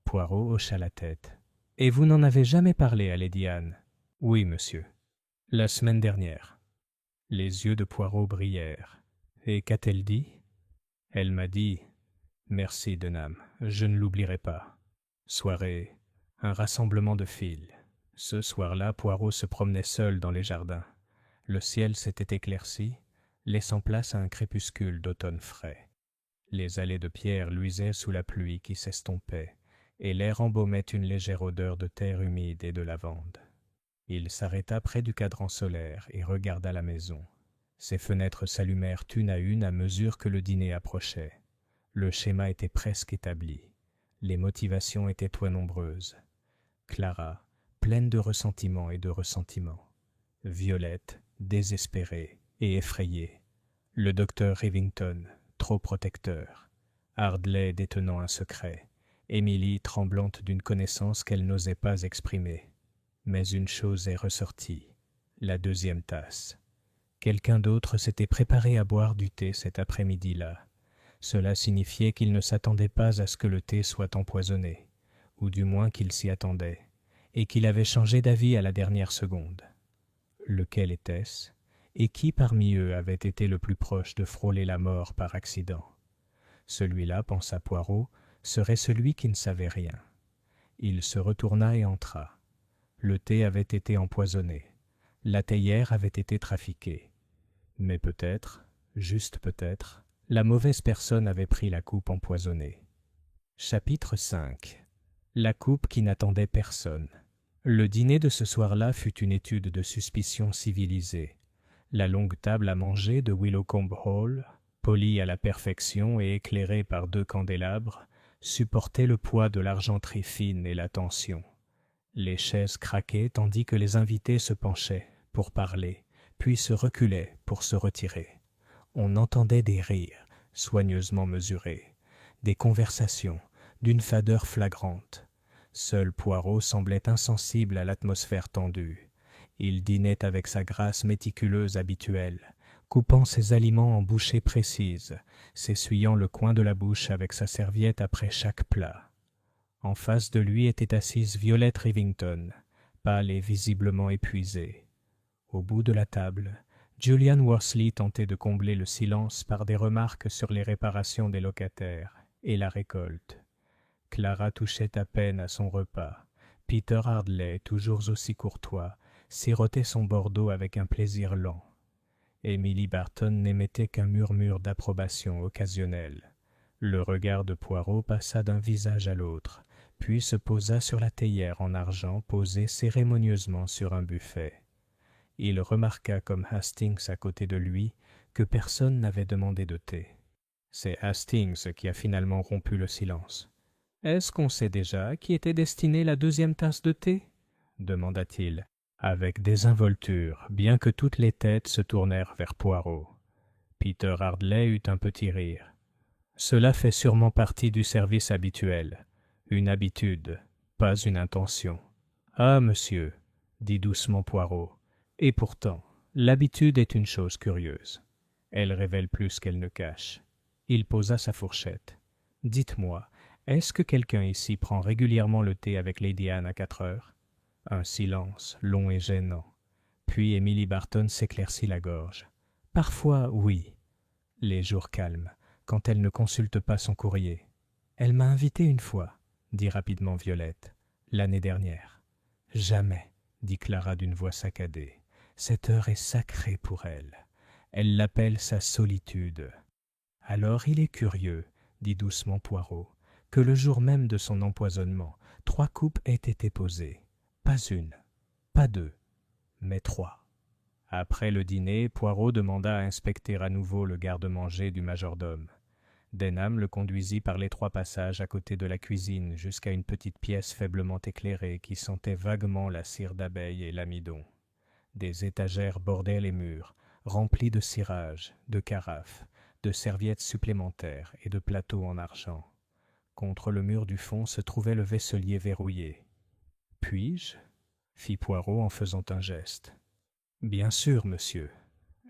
Poirot hocha la tête. « Et vous n'en avez jamais parlé à Lady Anne ?»« Oui, monsieur. La semaine dernière. » Les yeux de Poirot brillèrent. « Et qu'a-t-elle dit ?»« Elle m'a dit « Merci, Denham, je ne l'oublierai pas. » Soirée, un rassemblement de filles. Ce soir-là, Poirot se promenait seul dans les jardins. Le ciel s'était éclairci, laissant place à un crépuscule d'automne frais. Les allées de pierre luisaient sous la pluie qui s'estompait, et l'air embaumait une légère odeur de terre humide et de lavande. Il s'arrêta près du cadran solaire et regarda la maison. Ses fenêtres s'allumèrent une à mesure que le dîner approchait. Le schéma était presque établi. Les motivations étaient peu nombreuses. Clara, pleine de ressentiment et de ressentiment. Violette, désespérée et effrayée. Le docteur Rivington, trop protecteur. Hardley détenant un secret. Émilie tremblante d'une connaissance qu'elle n'osait pas exprimer. Mais une chose est ressortie, la deuxième tasse. Quelqu'un d'autre s'était préparé à boire du thé cet après-midi-là. Cela signifiait qu'il ne s'attendait pas à ce que le thé soit empoisonné, ou du moins qu'il s'y attendait, et qu'il avait changé d'avis à la dernière seconde. Lequel était-ce, et qui parmi eux avait été le plus proche de frôler la mort par accident? Celui-là, pensa Poirot, serait celui qui ne savait rien. Il se retourna et entra. Le thé avait été empoisonné. La théière avait été trafiquée. Mais peut-être, juste peut-être, la mauvaise personne avait pris la coupe empoisonnée. Chapitre 5. La coupe qui n'attendait personne. Le dîner de ce soir-là fut une étude de suspicion civilisée. La longue table à manger de Willowcombe Hall, polie à la perfection et éclairée par 2 candélabres, supportait le poids de l'argenterie fine et l'attention. Les chaises craquaient tandis que les invités se penchaient pour parler, puis se reculaient pour se retirer. On entendait des rires, soigneusement mesurés, des conversations, d'une fadeur flagrante. Seul Poirot semblait insensible à l'atmosphère tendue. Il dînait avec sa grâce méticuleuse habituelle, coupant ses aliments en bouchées précises, s'essuyant le coin de la bouche avec sa serviette après chaque plat. En face de lui était assise Violette Rivington, pâle et visiblement épuisée. Au bout de la table, Julian Worsley tentait de combler le silence par des remarques sur les réparations des locataires et la récolte. Clara touchait à peine à son repas. Peter Hardley, toujours aussi courtois, sirotait son Bordeaux avec un plaisir lent. Emily Barton n'émettait qu'un murmure d'approbation occasionnel. Le regard de Poirot passa d'un visage à l'autre, puis se posa sur la théière en argent posée cérémonieusement sur un buffet. Il remarqua, comme Hastings à côté de lui, que personne n'avait demandé de thé. C'est Hastings qui a finalement rompu le silence. « Est-ce qu'on sait déjà qui était destinée la 2e tasse de thé ?» demanda-t-il, avec désinvolture, bien que toutes les têtes se tournèrent vers Poirot. Peter Hardley eut un petit rire. « Cela fait sûrement partie du service habituel. Une habitude, pas une intention. »« Ah, monsieur, » dit doucement Poirot. « Et pourtant, l'habitude est une chose curieuse. Elle révèle plus qu'elle ne cache. » Il posa sa fourchette. « Dites-moi, est-ce que quelqu'un ici prend régulièrement le thé avec Lady Anne à 4 heures ?» Un silence, long et gênant. Puis Emily Barton s'éclaircit la gorge. « Parfois, oui. Les jours calmes, quand elle ne consulte pas son courrier. Elle m'a invité une fois, dit rapidement Violette, l'année dernière. Jamais, dit Clara d'une voix saccadée. Cette heure est sacrée pour elle. Elle l'appelle sa solitude. Alors il est curieux, dit doucement Poirot, que le jour même de son empoisonnement, 3 coupes aient été posées. Pas une, pas 2, mais 3. Après le dîner, Poirot demanda à inspecter à nouveau le garde-manger du majordome. Denham le conduisit par les 3 passages à côté de la cuisine jusqu'à une petite pièce faiblement éclairée qui sentait vaguement la cire d'abeille et l'amidon. Des étagères bordaient les murs, remplies de cirage, de carafes, de serviettes supplémentaires et de plateaux en argent. Contre le mur du fond se trouvait le vaisselier verrouillé. « Puis-je » fit Poirot en faisant un geste. « Bien sûr, monsieur. »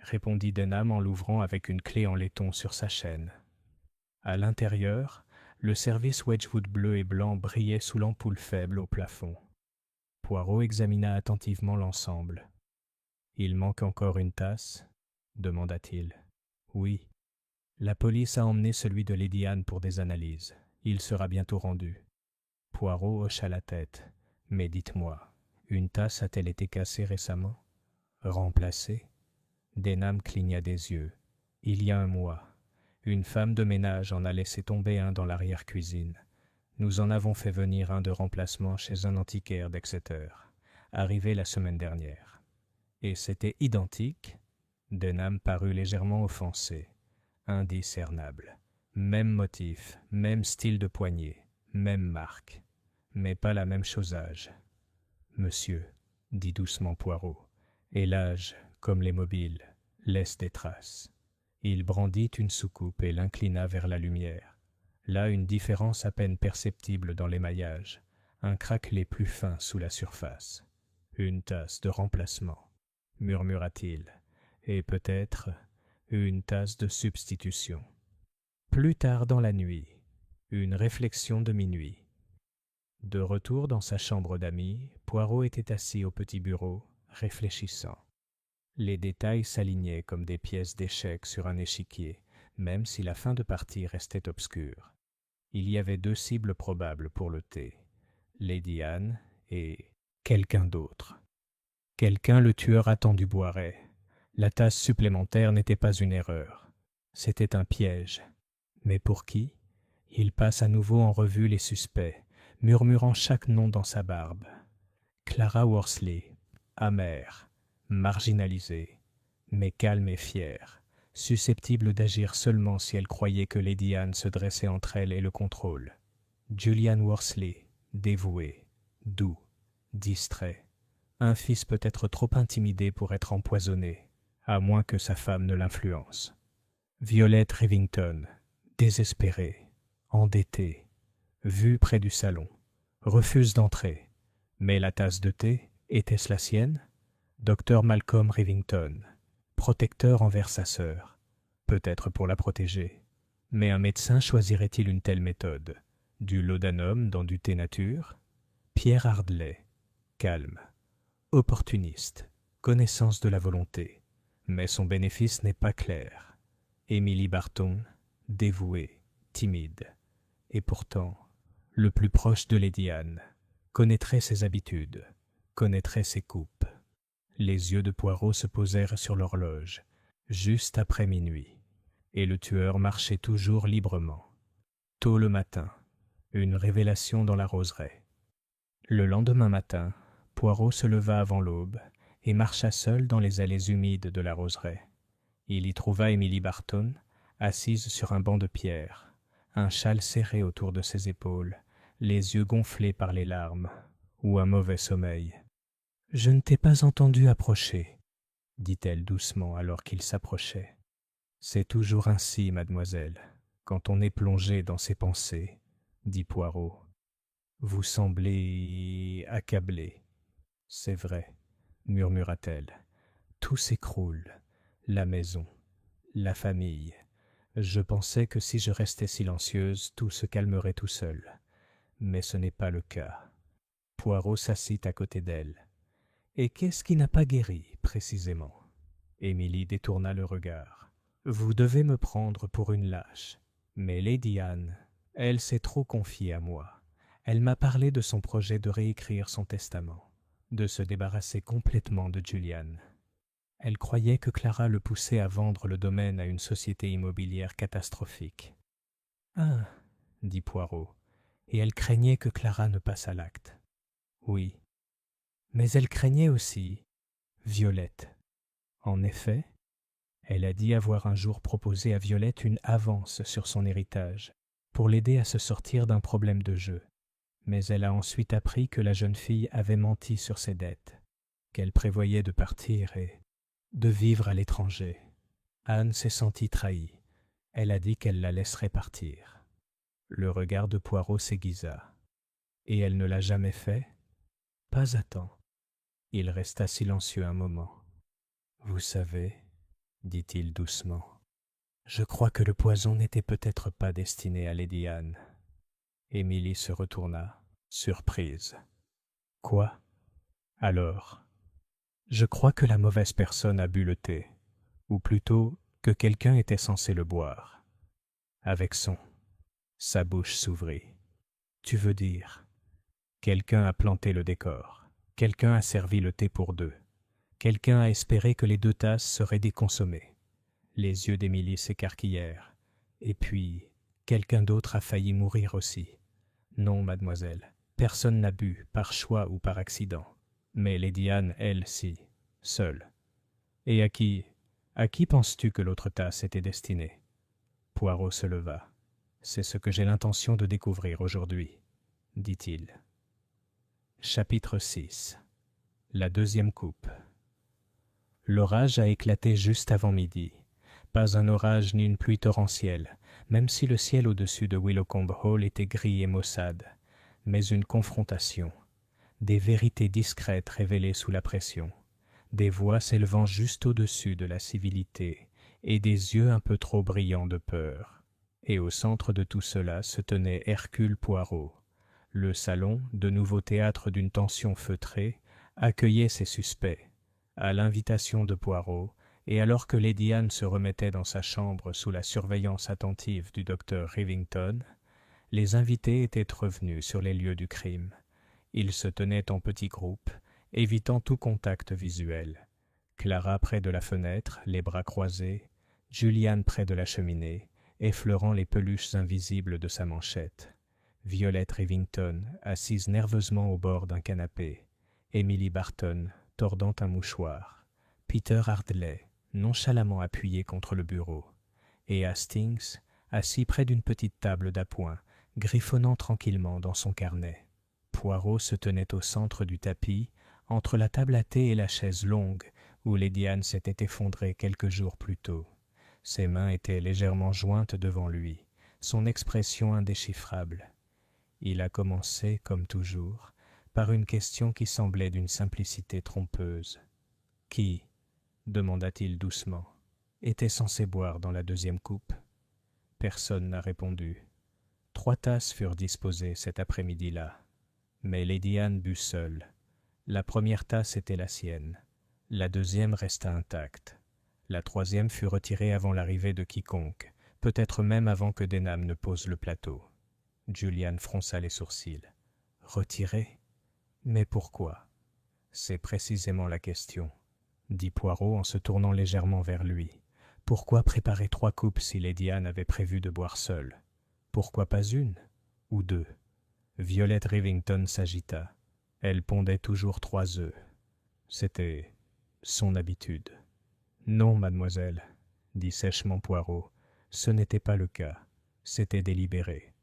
répondit Denham en l'ouvrant avec une clé en laiton sur sa chaîne. À l'intérieur, le service Wedgwood bleu et blanc brillait sous l'ampoule faible au plafond. Poirot examina attentivement l'ensemble. « Il manque encore une tasse ?» demanda-t-il. « Oui. La police a emmené celui de Lady Anne pour des analyses. Il sera bientôt rendu. » Poirot hocha la tête. « Mais dites-moi, une tasse a-t-elle été cassée récemment? Remplacée ?» Denham cligna des yeux. « Il y a un mois. Une femme de ménage en a laissé tomber un dans l'arrière-cuisine. Nous en avons fait venir un de remplacement chez un antiquaire d'Exeter, arrivé la semaine dernière. Et c'était identique ?» Denham parut légèrement offensé. Indiscernable. Même motif, même style de poignée, même marque, mais pas la même chosage. « Monsieur, » dit doucement Poirot, « et l'âge, comme les mobiles, laisse des traces. » Il brandit une soucoupe et l'inclina vers la lumière. Là, une différence à peine perceptible dans l'émaillage, un craquelé plus fin sous la surface. « Une tasse de remplacement, » murmura-t-il, « et peut-être une tasse de substitution. » Plus tard dans la nuit, une réflexion de minuit. De retour dans sa chambre d'amis, Poirot était assis au petit bureau, réfléchissant. Les détails s'alignaient comme des pièces d'échecs sur un échiquier, même si la fin de partie restait obscure. Il y avait deux cibles probables pour le thé, Lady Anne et quelqu'un d'autre. Quelqu'un le tueur attendu boirait. La tasse supplémentaire n'était pas une erreur. C'était un piège. Mais pour qui? Il passe à nouveau en revue les suspects, murmurant chaque nom dans sa barbe. Clara Worsley, amère, marginalisée, mais calme et fière, susceptible d'agir seulement si elle croyait que Lady Anne se dressait entre elle et le contrôle. Julian Worsley, dévoué, doux, distrait. Un fils peut être trop intimidé pour être empoisonné, à moins que sa femme ne l'influence. Violette Rivington, désespérée, endettée, vue près du salon, refuse d'entrer. Mais la tasse de thé, était-ce la sienne? Dr Malcolm Rivington, protecteur envers sa sœur, peut-être pour la protéger. Mais un médecin choisirait-il une telle méthode? Du laudanum dans du thé nature? Pierre Hardley, calme, opportuniste, connaissance de la volonté, mais son bénéfice n'est pas clair. Emily Barton, dévouée, timide, et pourtant le plus proche de Lady Anne, connaîtrait ses habitudes, connaîtrait ses coupes. Les yeux de Poirot se posèrent sur l'horloge, juste après minuit, et le tueur marchait toujours librement. Tôt le matin, une révélation dans la roseraie. Le lendemain matin, Poirot se leva avant l'aube et marcha seul dans les allées humides de la roseraie. Il y trouva Emily Barton, assise sur un banc de pierre, un châle serré autour de ses épaules, les yeux gonflés par les larmes, ou un mauvais sommeil. « Je ne t'ai pas entendu approcher, » dit-elle doucement alors qu'il s'approchait. « C'est toujours ainsi, mademoiselle, quand on est plongé dans ses pensées, » dit Poirot. « Vous semblez accablé. »« C'est vrai, » murmura-t-elle. « Tout s'écroule, la maison, la famille. Je pensais que si je restais silencieuse, tout se calmerait tout seul. Mais ce n'est pas le cas. » Poirot s'assit à côté d'elle. « Et qu'est-ce qui n'a pas guéri, précisément ?» Émilie détourna le regard. « Vous devez me prendre pour une lâche. Mais Lady Anne, elle s'est trop confiée à moi. Elle m'a parlé de son projet de réécrire son testament, de se débarrasser complètement de Julian. Elle croyait que Clara le poussait à vendre le domaine à une société immobilière catastrophique. »« Ah !» dit Poirot. « Et elle craignait que Clara ne passe à l'acte. »« Oui. Mais elle craignait aussi Violette. » En effet, elle a dit avoir un jour proposé à Violette une avance sur son héritage pour l'aider à se sortir d'un problème de jeu. Mais elle a ensuite appris que la jeune fille avait menti sur ses dettes, qu'elle prévoyait de partir et de vivre à l'étranger. Anne s'est sentie trahie. Elle a dit qu'elle la laisserait partir. Le regard de Poirot s'aiguisa. Et elle ne l'a jamais fait? Pas à temps. Il resta silencieux un moment. « Vous savez, » dit-il doucement. Je crois que le poison n'était peut-être pas destiné à Lady Anne. Émilie se retourna, surprise. Quoi? Alors? Je crois que la mauvaise personne a bu le thé, ou plutôt que quelqu'un était censé le boire. Avec son. Sa bouche s'ouvrit. Tu veux dire? Quelqu'un a planté le décor. Quelqu'un a servi le thé pour deux. Quelqu'un a espéré que les 2 tasses seraient déconsommées. Les yeux d'Émilie s'écarquillèrent. Et puis, quelqu'un d'autre a failli mourir aussi. Non, mademoiselle, personne n'a bu, par choix ou par accident. Mais Lady Anne, elle, si, seule. Et à qui penses-tu que l'autre tasse était destinée? Poirot se leva. C'est ce que j'ai l'intention de découvrir aujourd'hui, dit-il. Chapitre 6. La deuxième coupe. L'orage a éclaté juste avant midi. Pas un orage ni une pluie torrentielle, même si le ciel au-dessus de Willowcombe Hall était gris et maussade, mais une confrontation. Des vérités discrètes révélées sous la pression, des voix s'élevant juste au-dessus de la civilité, et des yeux un peu trop brillants de peur. Et au centre de tout cela se tenait Hercule Poirot. Le salon, de nouveau théâtre d'une tension feutrée, accueillait ses suspects. À l'invitation de Poirot, et alors que Lady Anne se remettait dans sa chambre sous la surveillance attentive du docteur Rivington, les invités étaient revenus sur les lieux du crime. Ils se tenaient en petits groupes, évitant tout contact visuel. Clara près de la fenêtre, les bras croisés, Juliane près de la cheminée, effleurant les peluches invisibles de sa manchette. Violette Rivington, assise nerveusement au bord d'un canapé. Emily Barton, tordant un mouchoir. Peter Hardley, nonchalamment appuyé contre le bureau. Et Hastings, assis près d'une petite table d'appoint, griffonnant tranquillement dans son carnet. Poirot se tenait au centre du tapis, entre la table à thé et la chaise longue, où Lady Anne s'était effondrée quelques jours plus tôt. Ses mains étaient légèrement jointes devant lui, son expression indéchiffrable. Il a commencé, comme toujours, par une question qui semblait d'une simplicité trompeuse. « Qui, demanda-t-il doucement, était censé boire dans la deuxième coupe ?» Personne n'a répondu. 3 tasses furent disposées cet après-midi-là, mais Lady Anne but seule. La première tasse était la sienne, la deuxième resta intacte. La troisième fut retirée avant l'arrivée de quiconque, peut-être même avant que Denham ne pose le plateau. Juliane fronça les sourcils. Retirée? Mais pourquoi? C'est précisément la question, dit Poirot en se tournant légèrement vers lui. Pourquoi préparer 3 coupes si Lady Anne avait prévu de boire seule? Pourquoi pas une? Ou 2? Violette Rivington s'agita. Elle pondait toujours 3 œufs. C'était son habitude. Non, mademoiselle, dit sèchement Poirot. Ce n'était pas le cas. C'était délibéré.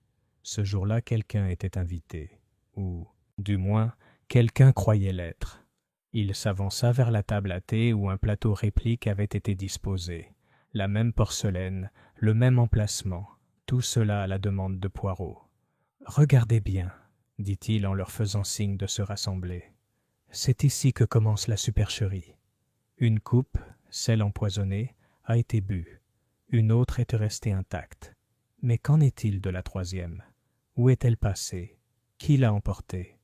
Ce jour-là, quelqu'un était invité. Ou, du moins, quelqu'un croyait l'être. Il s'avança vers la table à thé où un plateau réplique avait été disposé. La même porcelaine, le même emplacement. Tout cela à la demande de Poirot. « Regardez bien, » dit-il en leur faisant signe de se rassembler. « C'est ici que commence la supercherie. Une coupe, celle empoisonnée, a été bue. Une autre est restée intacte. Mais qu'en est-il de la troisième? Où est-elle passée? Qui l'a emportée? »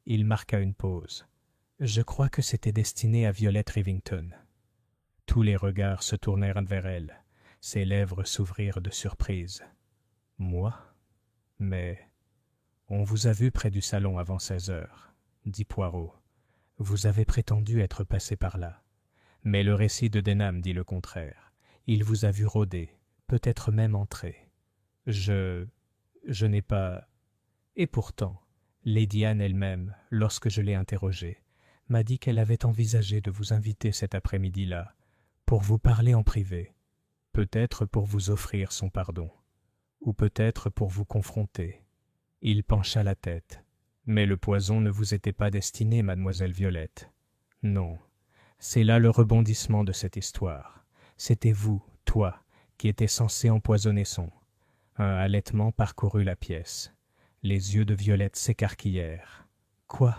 Il marqua une pause. « Je crois que c'était destiné à Violette Rivington. » Tous les regards se tournèrent vers elle. Ses lèvres s'ouvrirent de surprise. « Moi? Mais... » « On vous a vu près du salon avant 16 heures, » dit Poirot. « Vous avez prétendu être passé par là. Mais le récit de Denham dit le contraire. Il vous a vu rôder, peut-être même entrer. Je n'ai pas... » Et pourtant, Lady Anne elle-même, lorsque je l'ai interrogée, m'a dit qu'elle avait envisagé de vous inviter cet après-midi-là, pour vous parler en privé, peut-être pour vous offrir son pardon, ou peut-être pour vous confronter. Il pencha la tête. « Mais le poison ne vous était pas destiné, mademoiselle Violette. Non, c'est là le rebondissement de cette histoire. C'était vous, toi, qui étiez censé empoisonner son. » Un halètement parcourut la pièce. Les yeux de Violette s'écarquillèrent. « Quoi?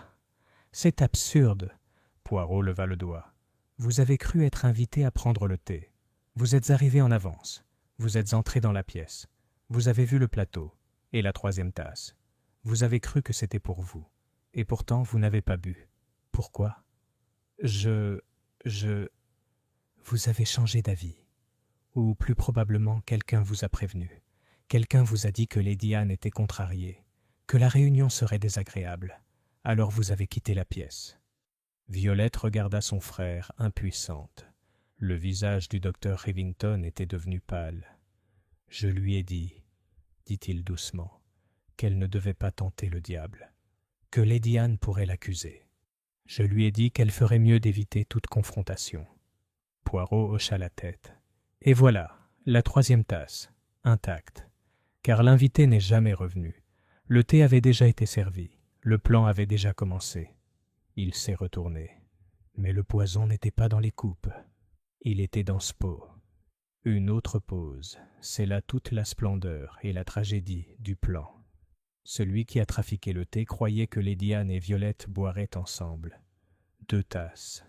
C'est absurde !» Poirot leva le doigt. « Vous avez cru être invité à prendre le thé. Vous êtes arrivé en avance. Vous êtes entré dans la pièce. Vous avez vu le plateau et la troisième tasse. Vous avez cru que c'était pour vous. Et pourtant, vous n'avez pas bu. Pourquoi? Vous avez changé d'avis. Ou plus probablement, quelqu'un vous a prévenu. Quelqu'un vous a dit que Lady Anne était contrariée, que la réunion serait désagréable. Alors vous avez quitté la pièce. Violette regarda son frère, impuissante. Le visage du docteur Rivington était devenu pâle. « Je lui ai dit-il doucement, qu'elle ne devait pas tenter le diable, que Lady Anne pourrait l'accuser. Je lui ai dit qu'elle ferait mieux d'éviter toute confrontation. » Poirot hocha la tête. « Et voilà, la troisième tasse, intacte, car l'invité n'est jamais revenu. Le thé avait déjà été servi, le plan avait déjà commencé. Il s'est retourné, mais le poison n'était pas dans les coupes. Il était dans ce pot. » Une autre pause, c'est là toute la splendeur et la tragédie du plan. Celui qui a trafiqué le thé croyait que Lady Anne et Violette boiraient ensemble. 2 tasses,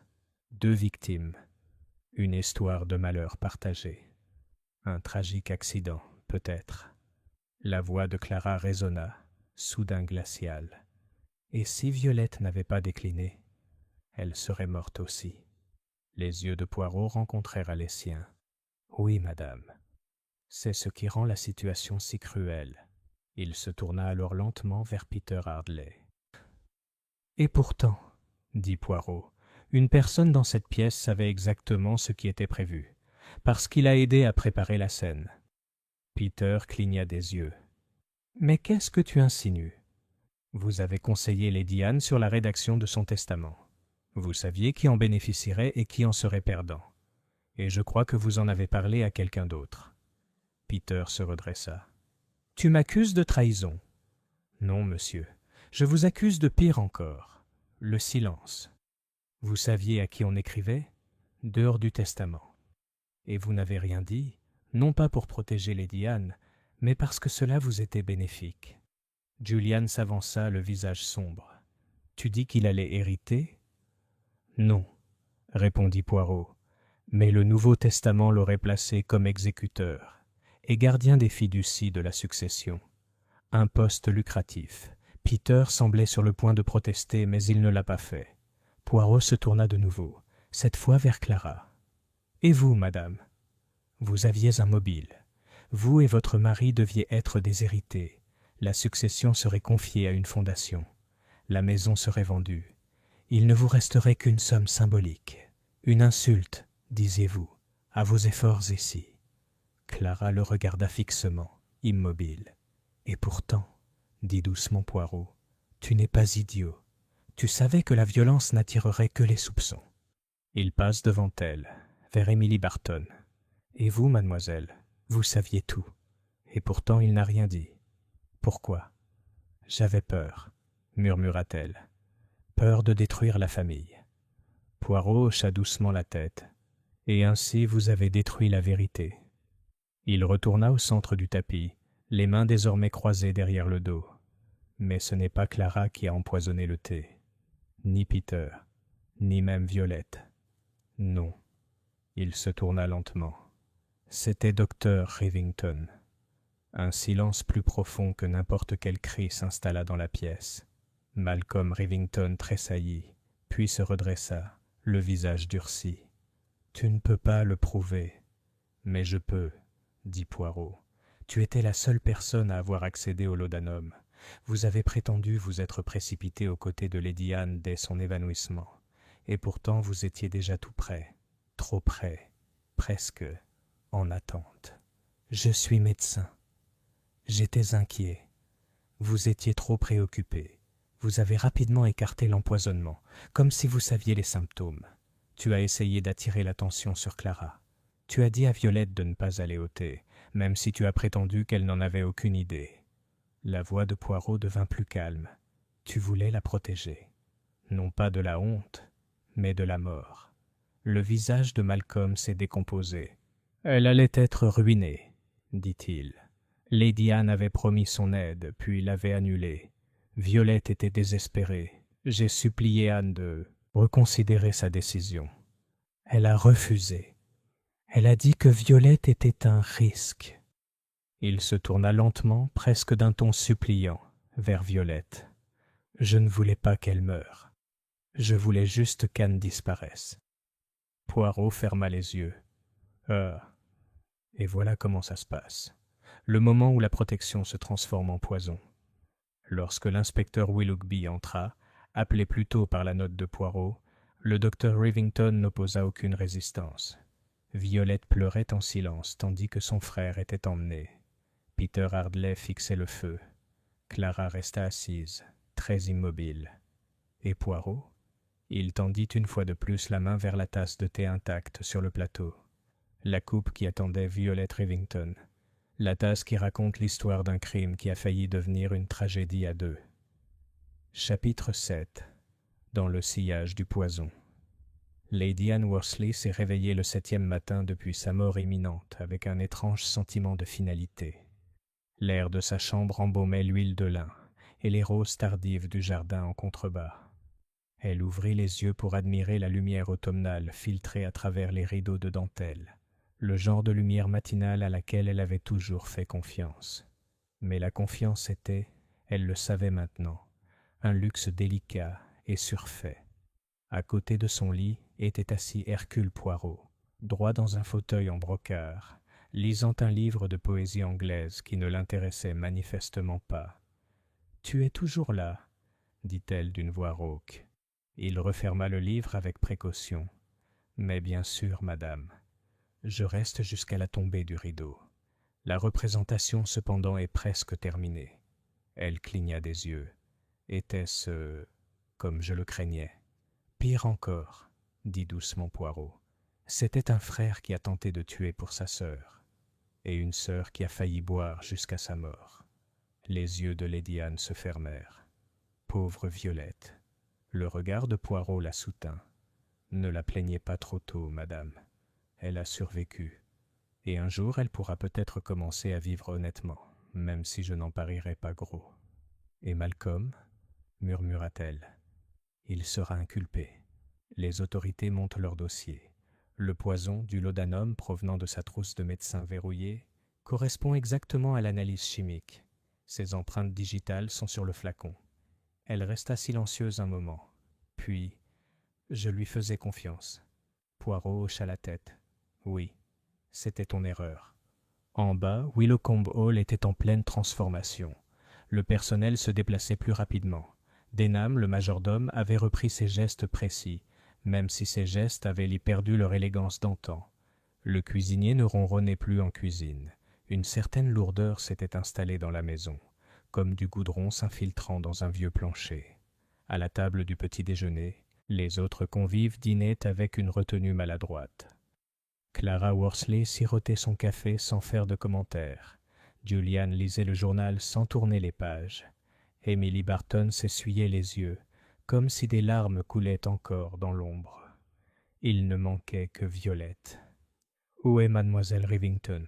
2 victimes, une histoire de malheur partagé. Un tragique accident, peut-être. La voix de Clara résonna, soudain glaciale. Et si Violette n'avait pas décliné, elle serait morte aussi. Les yeux de Poirot rencontrèrent les siens. « Oui, madame. C'est ce qui rend la situation si cruelle. » Il se tourna alors lentement vers Peter Hardley. « Et pourtant, dit Poirot, une personne dans cette pièce savait exactement ce qui était prévu, parce qu'il a aidé à préparer la scène. » Peter cligna des yeux. « Mais qu'est-ce que tu insinues? Vous avez conseillé Lady Anne sur la rédaction de son testament. Vous saviez qui en bénéficierait et qui en serait perdant. Et je crois que vous en avez parlé à quelqu'un d'autre. » Peter se redressa. « Tu m'accuses de trahison. »« Non, monsieur. Je vous accuse de pire encore. Le silence. Vous saviez à qui on écrivait? Dehors du testament. Et vous n'avez rien dit, non pas pour protéger Lady Anne, mais parce que cela vous était bénéfique. » Julian s'avança, le visage sombre. « Tu dis qu'il allait hériter? » « Non, » répondit Poirot, « mais le Nouveau Testament l'aurait placé comme exécuteur et gardien des fiducies de la succession. Un poste lucratif. Peter semblait sur le point de protester, mais il ne l'a pas fait. Poirot se tourna de nouveau, cette fois vers Clara. « Et vous, madame? Vous aviez un mobile. Vous et votre mari deviez être déshérités. La succession serait confiée à une fondation. La maison serait vendue. Il ne vous resterait qu'une somme symbolique. Une insulte, disiez-vous, à vos efforts ici. » Clara le regarda fixement, immobile. « Et pourtant, dit doucement Poirot, tu n'es pas idiot. Tu savais que la violence n'attirerait que les soupçons. » Il passe devant elle, vers Emily Barton. « Et vous, mademoiselle, vous saviez tout. Et pourtant il n'a rien dit. Pourquoi? »« J'avais peur, murmura-t-elle. Peur de détruire la famille. » Poirot hocha doucement la tête. « Et ainsi vous avez détruit la vérité. » Il retourna au centre du tapis, les mains désormais croisées derrière le dos. Mais ce n'est pas Clara qui a empoisonné le thé. Ni Peter, ni même Violette. Non. Il se tourna lentement. C'était Dr. Rivington. Un silence plus profond que n'importe quel cri s'installa dans la pièce. Malcolm Rivington tressaillit, puis se redressa, le visage durci. « Tu ne peux pas le prouver. »« Mais je peux, » dit Poirot. « Tu étais la seule personne à avoir accédé au laudanum. Vous avez prétendu vous être précipité aux côtés de Lady Anne dès son évanouissement. Et pourtant vous étiez déjà tout près, trop près, presque en attente. Je suis médecin. J'étais inquiet. Vous étiez trop préoccupé. Vous avez rapidement écarté l'empoisonnement, comme si vous saviez les symptômes. Tu as essayé d'attirer l'attention sur Clara. Tu as dit à Violette de ne pas aller au thé, même si tu as prétendu qu'elle n'en avait aucune idée. » La voix de Poirot devint plus calme. Tu voulais la protéger. Non pas de la honte, mais de la mort. Le visage de Malcolm s'est décomposé. « Elle allait être ruinée, » dit-il. Lady Anne avait promis son aide, puis l'avait annulée. Violette était désespérée. J'ai supplié Anne de reconsidérer sa décision. Elle a refusé. Elle a dit que Violette était un risque. Il se tourna lentement, presque d'un ton suppliant, vers Violette. Je ne voulais pas qu'elle meure. Je voulais juste qu'Anne disparaisse. Poirot ferma les yeux. Ah. Et voilà comment ça se passe. Le moment où la protection se transforme en poison. Lorsque l'inspecteur Willoughby entra, appelé plus tôt par la note de Poirot, le docteur Rivington n'opposa aucune résistance. Violette pleurait en silence tandis que son frère était emmené. Peter Hardley fixait le feu. Clara resta assise, très immobile. Et Poirot? Il tendit une fois de plus la main vers la tasse de thé intacte sur le plateau. La coupe qui attendait Violette Rivington. La tasse qui raconte l'histoire d'un crime qui a failli devenir une tragédie à deux. Chapitre 7. Dans le sillage du poison. Lady Anne Worsley s'est réveillée le 7e matin depuis sa mort imminente avec un étrange sentiment de finalité. L'air de sa chambre embaumait l'huile de lin et les roses tardives du jardin en contrebas. Elle ouvrit les yeux pour admirer la lumière automnale filtrée à travers les rideaux de dentelle, le genre de lumière matinale à laquelle elle avait toujours fait confiance. Mais la confiance était, elle le savait maintenant, un luxe délicat et surfait. À côté de son lit était assis Hercule Poirot, droit dans un fauteuil en brocart, lisant un livre de poésie anglaise qui ne l'intéressait manifestement pas. « Tu es toujours là » dit-elle d'une voix rauque. Il referma le livre avec précaution. « Mais bien sûr, madame. Je reste jusqu'à la tombée du rideau. La représentation, cependant, est presque terminée. » Elle cligna des yeux. Était-ce comme je le craignais? Pire encore, dit doucement Poirot. C'était un frère qui a tenté de tuer pour sa sœur, et une sœur qui a failli boire jusqu'à sa mort. Les yeux de Lady Anne se fermèrent. Pauvre Violette. Le regard de Poirot la soutint. Ne la plaignez pas trop tôt, madame. Elle a survécu. Et un jour, elle pourra peut-être commencer à vivre honnêtement, même si je n'en parierais pas gros. Et Malcolm, murmura-t-elle. Il sera inculpé. Les autorités montent leur dossier. Le poison, du laudanum provenant de sa trousse de médecin verrouillée, correspond exactement à l'analyse chimique. Ses empreintes digitales sont sur le flacon. Elle resta silencieuse un moment. Puis, je lui faisais confiance. Poirot hocha la tête. Oui, c'était ton erreur. En bas, Willowcombe Hall était en pleine transformation. Le personnel se déplaçait plus rapidement. Denham, le majordome, avait repris ses gestes précis, même si ces gestes avaient perdu leur élégance d'antan. Le cuisinier ne ronronnait plus en cuisine. Une certaine lourdeur s'était installée dans la maison, comme du goudron s'infiltrant dans un vieux plancher. À la table du petit déjeuner, les autres convives dînaient avec une retenue maladroite. Clara Worsley sirotait son café sans faire de commentaires. Julian lisait le journal sans tourner les pages. Emily Barton s'essuyait les yeux, comme si des larmes coulaient encore dans l'ombre. Il ne manquait que Violette. « Où est mademoiselle Rivington ?»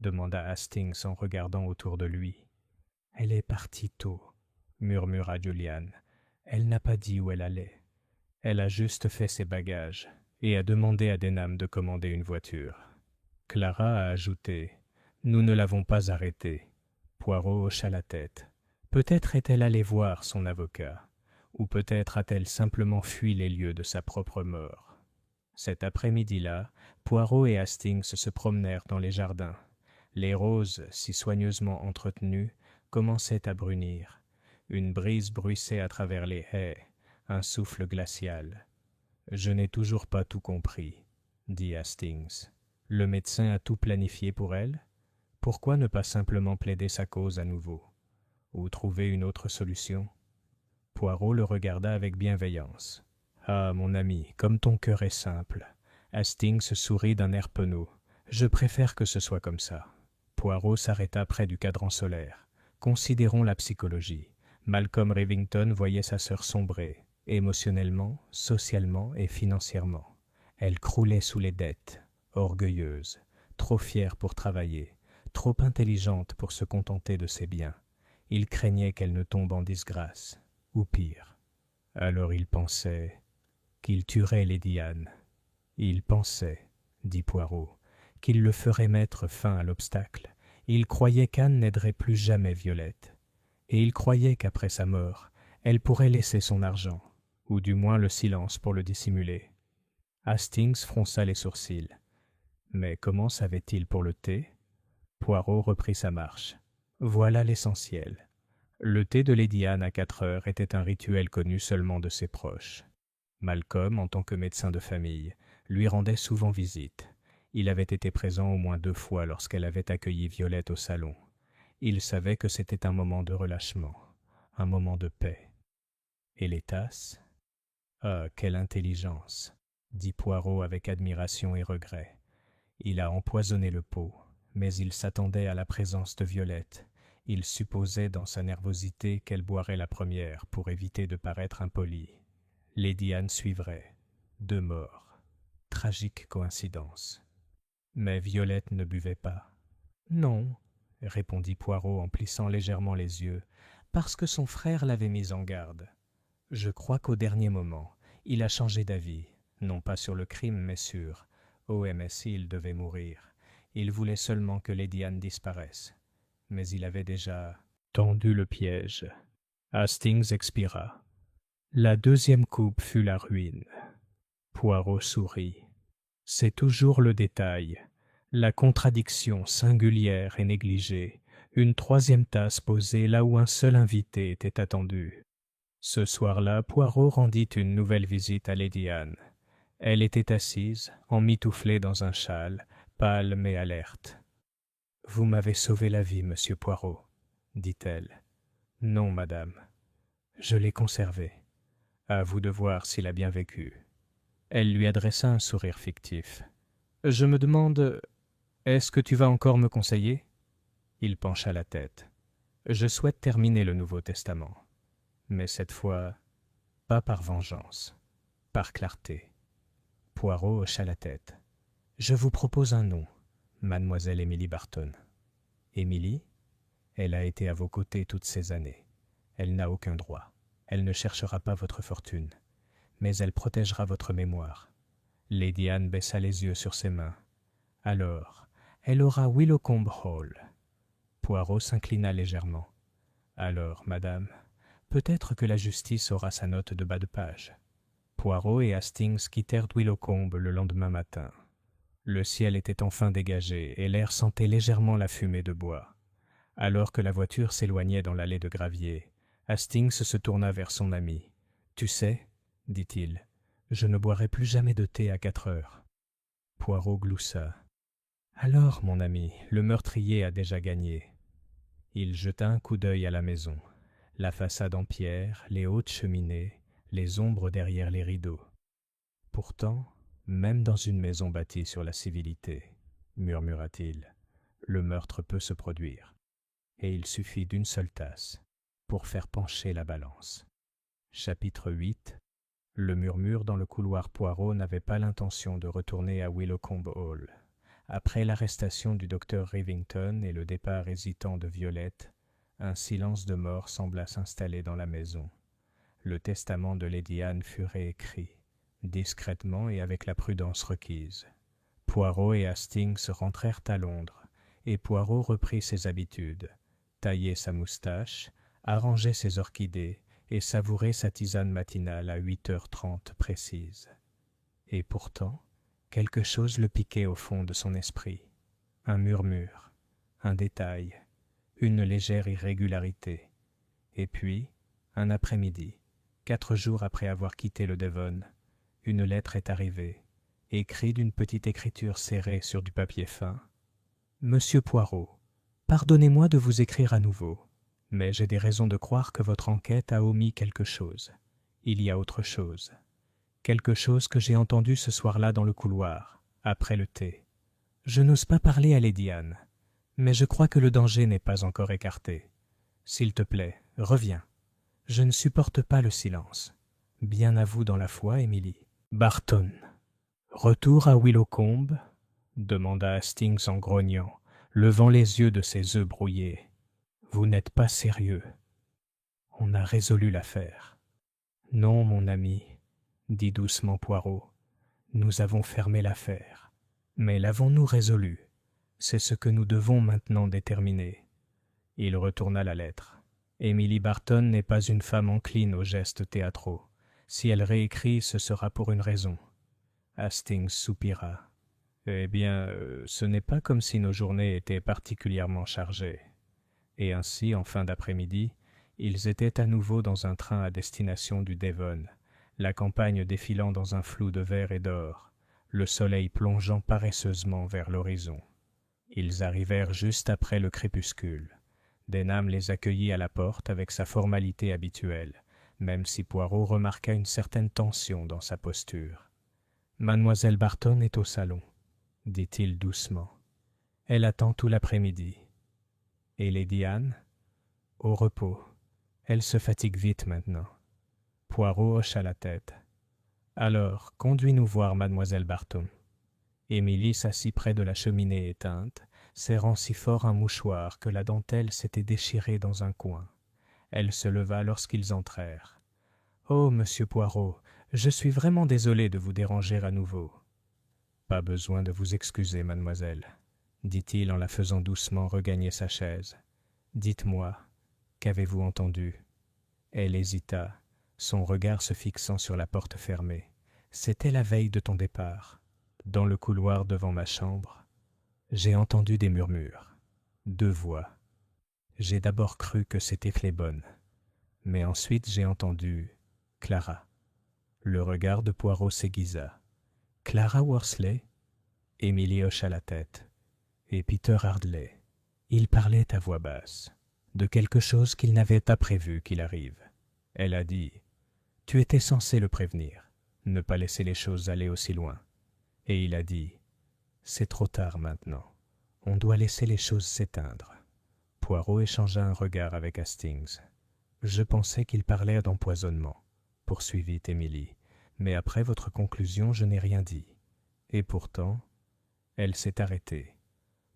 demanda Hastings en regardant autour de lui. « Elle est partie tôt, » murmura Julian. « Elle n'a pas dit où elle allait. Elle a juste fait ses bagages et a demandé à Denham de commander une voiture. » Clara a ajouté « Nous ne l'avons pas arrêtée. » Poirot hocha la tête. Peut-être est-elle allée voir son avocat, ou peut-être a-t-elle simplement fui les lieux de sa propre mort. Cet après-midi-là, Poirot et Hastings se promenèrent dans les jardins. Les roses, si soigneusement entretenues, commençaient à brunir. Une brise bruissait à travers les haies, un souffle glacial. « Je n'ai toujours pas tout compris, » dit Hastings. « Le médecin a tout planifié pour elle? Pourquoi ne pas simplement plaider sa cause à nouveau? Ou trouver une autre solution? » Poirot le regarda avec bienveillance. « Ah, mon ami, comme ton cœur est simple. » Hastings sourit d'un air penaud. « Je préfère que ce soit comme ça. » Poirot s'arrêta près du cadran solaire. « Considérons la psychologie. Malcolm Rivington voyait sa sœur sombrer, émotionnellement, socialement et financièrement. Elle croulait sous les dettes, orgueilleuse, trop fière pour travailler, trop intelligente pour se contenter de ses biens. Il craignait qu'elle ne tombe en disgrâce, ou pire. Alors il pensait qu'il tuerait Lady Anne. Il pensait, dit Poirot, qu'il le ferait mettre fin à l'obstacle. Il croyait qu'Anne n'aiderait plus jamais Violette. Et il croyait qu'après sa mort, elle pourrait laisser son argent, ou du moins le silence pour le dissimuler. Hastings fronça les sourcils. Mais comment savait-il pour le thé? Poirot reprit sa marche. Voilà l'essentiel. Le thé de Lady Anne à 4 heures était un rituel connu seulement de ses proches. Malcolm, en tant que médecin de famille, lui rendait souvent visite. Il avait été présent au moins 2 fois lorsqu'elle avait accueilli Violette au salon. Il savait que c'était un moment de relâchement, un moment de paix. Et les tasses? Ah, quelle intelligence! Dit Poirot avec admiration et regret. Il a empoisonné le pot, mais il s'attendait à la présence de Violette. Il supposait dans sa nervosité qu'elle boirait la première pour éviter de paraître impolie. Lady Anne suivrait. 2 morts. Tragique coïncidence. Mais Violette ne buvait pas. Non, répondit Poirot en plissant légèrement les yeux, parce que son frère l'avait mise en garde. Je crois qu'au dernier moment, il a changé d'avis, non pas sur le crime, mais sur OMS, il devait mourir. Il voulait seulement que Lady Anne disparaisse. Mais il avait déjà tendu le piège. Hastings expira. La 2e coupe fut la ruine. Poirot sourit. C'est toujours le détail, la contradiction singulière et négligée, une 3e tasse posée là où un seul invité était attendu. Ce soir-là, Poirot rendit une nouvelle visite à Lady Anne. Elle était assise, emmitouflée dans un châle, pâle mais alerte. « Vous m'avez sauvé la vie, monsieur Poirot, » dit-elle. « Non, madame. Je l'ai conservé. À vous de voir s'il a bien vécu. » Elle lui adressa un sourire fictif. « Je me demande, est-ce que tu vas encore me conseiller ?» Il pencha la tête. « Je souhaite terminer le Nouveau Testament. Mais cette fois, pas par vengeance, par clarté. » Poirot hocha la tête. « Je vous propose un nom, mademoiselle Emily Barton. » « Emily, elle a été à vos côtés toutes ces années. Elle n'a aucun droit. Elle ne cherchera pas votre fortune. Mais elle protégera votre mémoire. » Lady Anne baissa les yeux sur ses mains. « Alors, elle aura Willowcombe Hall. » Poirot s'inclina légèrement. « Alors, madame, peut-être que la justice aura sa note de bas de page. » Poirot et Hastings quittèrent Willowcombe le lendemain matin. Le ciel était enfin dégagé et l'air sentait légèrement la fumée de bois. Alors que la voiture s'éloignait dans l'allée de gravier, Hastings se tourna vers son ami. « Tu sais, dit-il, je ne boirai plus jamais de thé à 4 heures. » Poirot gloussa. « Alors, mon ami, le meurtrier a déjà gagné. » Il jeta un coup d'œil à la maison. La façade en pierre, les hautes cheminées, les ombres derrière les rideaux. Pourtant, même dans une maison bâtie sur la civilité, murmura-t-il, le meurtre peut se produire. Et il suffit d'une seule tasse pour faire pencher la balance. Chapitre 8. Le murmure dans le couloir Poirot n'avait pas l'intention de retourner à Willowcombe Hall. Après l'arrestation du docteur Rivington et le départ hésitant de Violette, un silence de mort sembla s'installer dans la maison. Le testament de Lady Anne fut réécrit, discrètement et avec la prudence requise. Poirot et Hastings rentrèrent à Londres, et Poirot reprit ses habitudes, tailler sa moustache, arranger ses orchidées et savourer sa tisane matinale à 8h30 précise. Et pourtant, quelque chose le piquait au fond de son esprit. Un murmure, un détail, une légère irrégularité. Et puis, un après-midi, 4 jours après avoir quitté le Devon, une lettre est arrivée, écrite d'une petite écriture serrée sur du papier fin. « Monsieur Poirot, pardonnez-moi de vous écrire à nouveau, mais j'ai des raisons de croire que votre enquête a omis quelque chose. Il y a autre chose. Quelque chose que j'ai entendu ce soir-là dans le couloir, après le thé. Je n'ose pas parler à Lady Anne, mais je crois que le danger n'est pas encore écarté. S'il te plaît, reviens. Je ne supporte pas le silence. Bien à vous dans la foi, Emily. Barton. Retour à Willowcombe ? Demanda Hastings en grognant, levant les yeux de ses œufs brouillés. Vous n'êtes pas sérieux. On a résolu l'affaire. Non, mon ami, dit doucement Poirot. Nous avons fermé l'affaire. Mais l'avons-nous résolu? C'est ce que nous devons maintenant déterminer. Il retourna la lettre. Emily Barton n'est pas une femme encline aux gestes théâtraux. Si elle réécrit, ce sera pour une raison. Hastings soupira. Eh bien, ce n'est pas comme si nos journées étaient particulièrement chargées. Et ainsi, en fin d'après-midi, ils étaient à nouveau dans un train à destination du Devon, la campagne défilant dans un flou de vert et d'or, le soleil plongeant paresseusement vers l'horizon. Ils arrivèrent juste après le crépuscule. Denham les accueillit à la porte avec sa formalité habituelle, même si Poirot remarqua une certaine tension dans sa posture. « Mademoiselle Barton est au salon, » dit-il doucement. « Elle attend tout l'après-midi. »« Et Lady Anne ?»« Au repos. Elle se fatigue vite maintenant. » Poirot hocha la tête. « Alors, conduis-nous voir Mademoiselle Barton. » Émilie s'assit près de la cheminée éteinte, serrant si fort un mouchoir que la dentelle s'était déchirée dans un coin. Elle se leva lorsqu'ils entrèrent. « Oh, monsieur Poirot, je suis vraiment désolé de vous déranger à nouveau. »« Pas besoin de vous excuser, mademoiselle, » dit-il en la faisant doucement regagner sa chaise. « Dites-moi, qu'avez-vous entendu ?» Elle hésita, son regard se fixant sur la porte fermée. « C'était la veille de ton départ. Dans le couloir devant ma chambre, j'ai entendu des murmures, 2 voix. J'ai d'abord cru que c'était Claiborne, mais ensuite j'ai entendu Clara. » Le regard de Poirot s'aiguisa. « Clara Worsley ?» Émilie hocha la tête. « Et Peter Hardley. » Il parlait à voix basse, de quelque chose qu'il n'avait pas prévu qu'il arrive. Elle a dit « Tu étais censé le prévenir, ne pas laisser les choses aller aussi loin. » Et il a dit « C'est trop tard maintenant. On doit laisser les choses s'éteindre. » Poirot échangea un regard avec Hastings. « Je pensais qu'il parlait d'empoisonnement, » poursuivit Émilie. « Mais après votre conclusion, je n'ai rien dit. » Et pourtant, elle s'est arrêtée.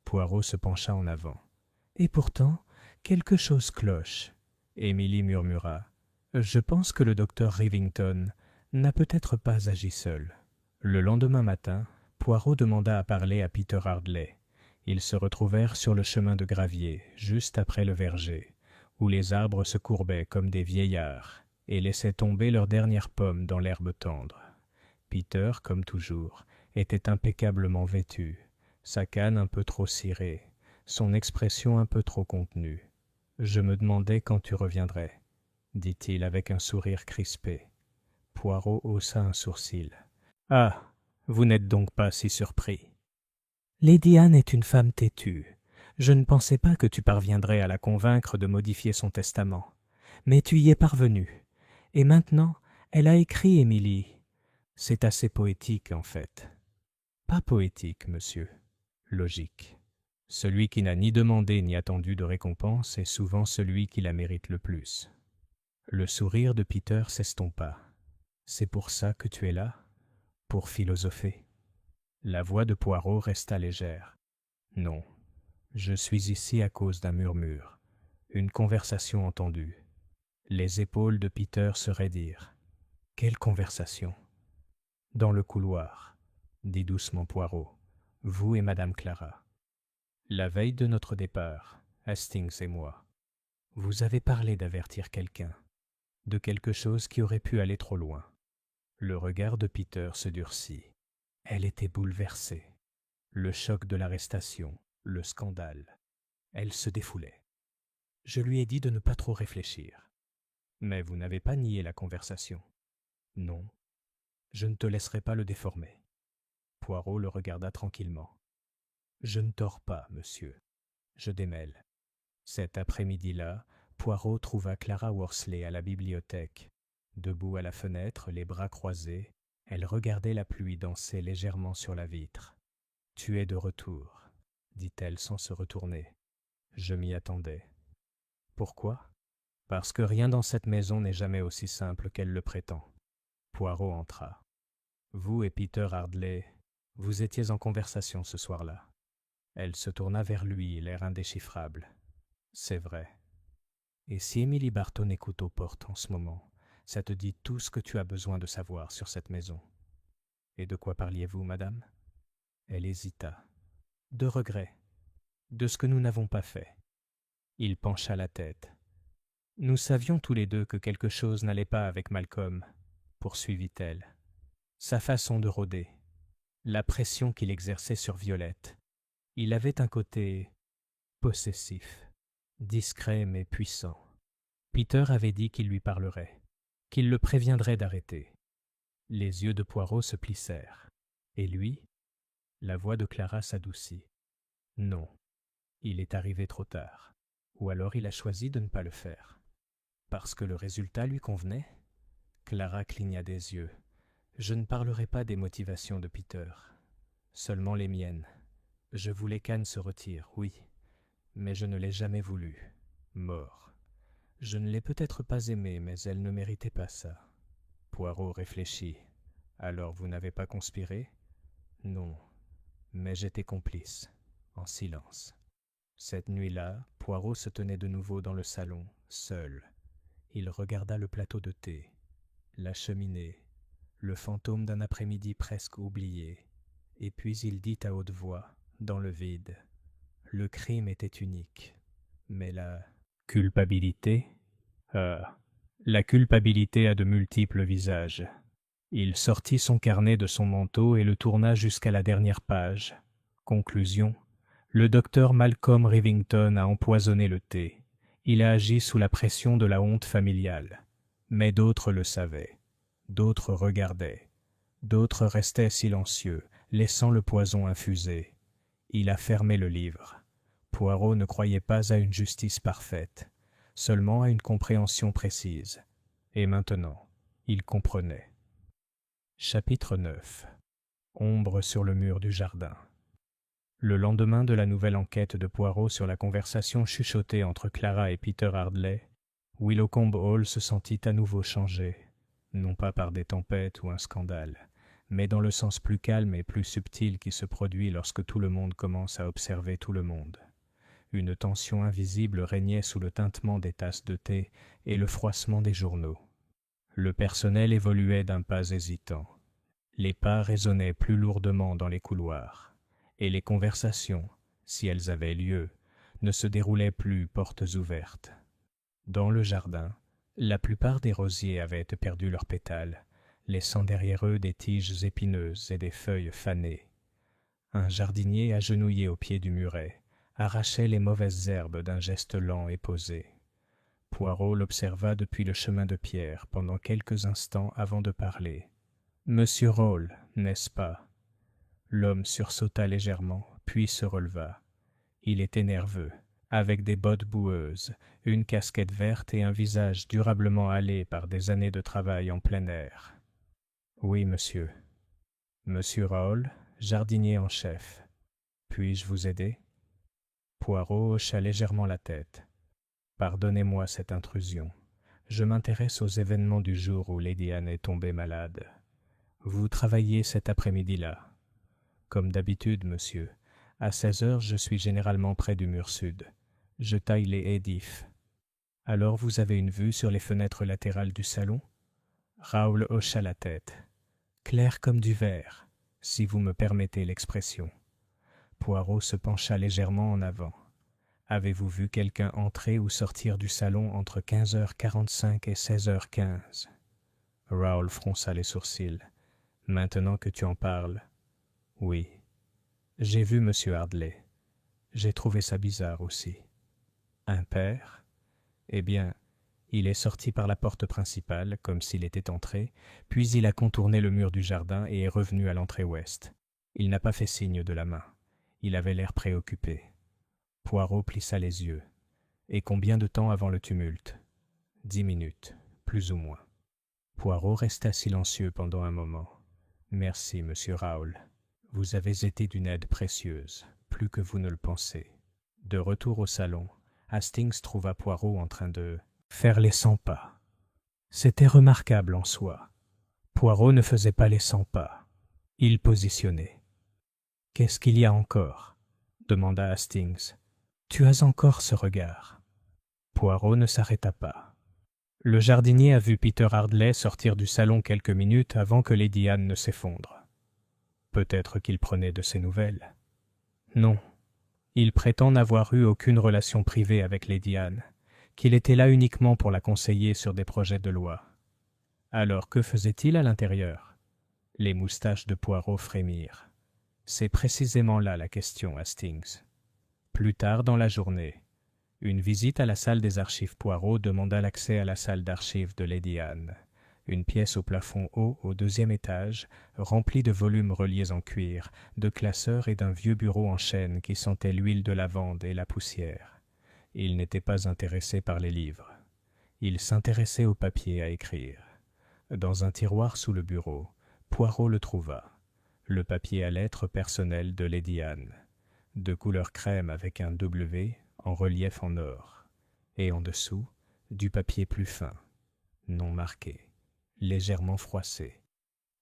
Poirot se pencha en avant. « Et pourtant, quelque chose cloche. » Émilie murmura. « Je pense que le docteur Rivington n'a peut-être pas agi seul. » Le lendemain matin, Poirot demanda à parler à Peter Hardley. Ils se retrouvèrent sur le chemin de gravier, juste après le verger, où les arbres se courbaient comme des vieillards et laissaient tomber leurs dernières pommes dans l'herbe tendre. Peter, comme toujours, était impeccablement vêtu, sa canne un peu trop cirée, son expression un peu trop contenue. « Je me demandais quand tu reviendrais, » dit-il avec un sourire crispé. Poirot haussa un sourcil. « Ah, vous n'êtes donc pas si surpris. Lady Anne est une femme têtue. Je ne pensais pas que tu parviendrais à la convaincre de modifier son testament. Mais tu y es parvenu. Et maintenant, elle a écrit Émilie. C'est assez poétique, en fait. » « Pas poétique, monsieur. Logique. Celui qui n'a ni demandé ni attendu de récompense est souvent celui qui la mérite le plus. » Le sourire de Peter s'estompa. « C'est pour ça que tu es là ? Pour philosopher ?» La voix de Poirot resta légère. « Non, je suis ici à cause d'un murmure, une conversation entendue. » Les épaules de Peter se raidirent. « Quelle conversation ?»« Dans le couloir, » dit doucement Poirot. « Vous et Madame Clara. La veille de notre départ, Hastings et moi, vous avez parlé d'avertir quelqu'un, de quelque chose qui aurait pu aller trop loin. » Le regard de Peter se durcit. Elle était bouleversée. Le choc de l'arrestation, le scandale. Elle se défoulait. Je lui ai dit de ne pas trop réfléchir. Mais vous n'avez pas nié la conversation. Non, je ne te laisserai pas le déformer. Poirot le regarda tranquillement. Je ne tords pas, monsieur. Je démêle. Cet après-midi-là, Poirot trouva Clara Worsley à la bibliothèque. Debout à la fenêtre, les bras croisés, elle regardait la pluie danser légèrement sur la vitre. « Tu es de retour, » dit-elle sans se retourner. « Je m'y attendais. » « Pourquoi ? » « Parce que rien dans cette maison n'est jamais aussi simple qu'elle le prétend. » Poirot entra. « Vous et Peter Hardley, vous étiez en conversation ce soir-là. » Elle se tourna vers lui, l'air indéchiffrable. « C'est vrai. Et si Emily Barton écoute aux portes en ce moment, ça te dit tout ce que tu as besoin de savoir sur cette maison. » « Et de quoi parliez-vous, madame ?» Elle hésita. De regret, de ce que nous n'avons pas fait. Il pencha la tête. Nous savions tous les deux que quelque chose n'allait pas avec Malcolm, poursuivit-elle. Sa façon de rôder, la pression qu'il exerçait sur Violette. Il avait un côté possessif, discret mais puissant. Peter avait dit qu'il lui parlerait, qu'il le préviendrait d'arrêter. Les yeux de Poirot se plissèrent. Et lui? La voix de Clara s'adoucit. Non, il est arrivé trop tard. Ou alors il a choisi de ne pas le faire. Parce que le résultat lui convenait? Clara cligna des yeux. Je ne parlerai pas des motivations de Peter, seulement les miennes. Je voulais qu'Anne se retire, oui, mais je ne l'ai jamais voulu. Mort. Je ne l'ai peut-être pas aimée, mais elle ne méritait pas ça. Poirot réfléchit. Alors vous n'avez pas conspiré? Non, mais j'étais complice, en silence. Cette nuit-là, Poirot se tenait de nouveau dans le salon, seul. Il regarda le plateau de thé, la cheminée, le fantôme d'un après-midi presque oublié, et puis il dit à haute voix, dans le vide, « Le crime était unique, mais la culpabilité? La culpabilité a de multiples visages. » Il sortit son carnet de son manteau et le tourna jusqu'à la dernière page. Conclusion. Le docteur Malcolm Rivington a empoisonné le thé. Il a agi sous la pression de la honte familiale. Mais d'autres le savaient. D'autres regardaient. D'autres restaient silencieux, laissant le poison infuser. Il a fermé le livre. Poirot ne croyait pas à une justice parfaite, seulement à une compréhension précise. Et maintenant, il comprenait. Chapitre 9. Ombre sur le mur du jardin. Le lendemain de la nouvelle enquête de Poirot sur la conversation chuchotée entre Clara et Peter Hardley, Willowcombe Hall se sentit à nouveau changé, non pas par des tempêtes ou un scandale, mais dans le sens plus calme et plus subtil qui se produit lorsque tout le monde commence à observer tout le monde. Une tension invisible régnait sous le tintement des tasses de thé et le froissement des journaux. Le personnel évoluait d'un pas hésitant. Les pas résonnaient plus lourdement dans les couloirs. Et les conversations, si elles avaient lieu, ne se déroulaient plus portes ouvertes. Dans le jardin, la plupart des rosiers avaient perdu leurs pétales, laissant derrière eux des tiges épineuses et des feuilles fanées. Un jardinier agenouillé au pied du muret arrachait les mauvaises herbes d'un geste lent et posé. Poirot l'observa depuis le chemin de pierre pendant quelques instants avant de parler. « Monsieur Rawle, n'est-ce pas ?» L'homme sursauta légèrement, puis se releva. Il était nerveux, avec des bottes boueuses, une casquette verte et un visage durablement hâlé par des années de travail en plein air. « Oui, monsieur. »« Monsieur Rawle, jardinier en chef. Puis-je vous aider ?» Poirot hocha légèrement la tête. « Pardonnez-moi cette intrusion. Je m'intéresse aux événements du jour où Lady Anne est tombée malade. Vous travaillez cet après-midi-là. » Comme d'habitude, monsieur. À 16 heures, je suis généralement près du mur sud. Je taille les haies d'if. Alors vous avez une vue sur les fenêtres latérales du salon? Raoul hocha la tête. Clair comme du verre, si vous me permettez l'expression. Poirot se pencha légèrement en avant. Avez-vous vu quelqu'un entrer ou sortir du salon entre 15h45 et 16h15? Raoul fronça les sourcils. Maintenant que tu en parles. Oui. J'ai vu M. Hardley. J'ai trouvé ça bizarre aussi. Un père? Eh bien, il est sorti par la porte principale, comme s'il était entré, puis il a contourné le mur du jardin et est revenu à l'entrée ouest. Il n'a pas fait signe de la main. Il avait l'air préoccupé. Poirot plissa les yeux. Et combien de temps avant le tumulte? 10 minutes, plus ou moins. Poirot resta silencieux pendant un moment. Merci, monsieur Raoul. Vous avez été d'une aide précieuse, plus que vous ne le pensez. De retour au salon, Hastings trouva Poirot en train de faire les 100 pas. C'était remarquable en soi. Poirot ne faisait pas les 100 pas. Il positionnait. « Qu'est-ce qu'il y a encore ?» demanda Hastings. « Tu as encore ce regard. » Poirot ne s'arrêta pas. Le jardinier a vu Peter Hardley sortir du salon quelques minutes avant que Lady Anne ne s'effondre. Peut-être qu'il prenait de ses nouvelles. Non, il prétend n'avoir eu aucune relation privée avec Lady Anne, qu'il était là uniquement pour la conseiller sur des projets de loi. Alors que faisait-il à l'intérieur? Les moustaches de Poirot frémirent. C'est précisément là la question, Hastings. Plus tard dans la journée, une visite à la salle des archives Poirot demanda l'accès à la salle d'archives de Lady Anne, une pièce au plafond haut au 2e étage, remplie de volumes reliés en cuir, de classeurs et d'un vieux bureau en chêne qui sentait l'huile de lavande et la poussière. Il n'était pas intéressé par les livres. Il s'intéressait au papier à écrire. Dans un tiroir sous le bureau, Poirot le trouva. Le papier à lettres personnelles de Lady Anne, de couleur crème avec un W en relief en or, et en dessous, du papier plus fin, non marqué, légèrement froissé.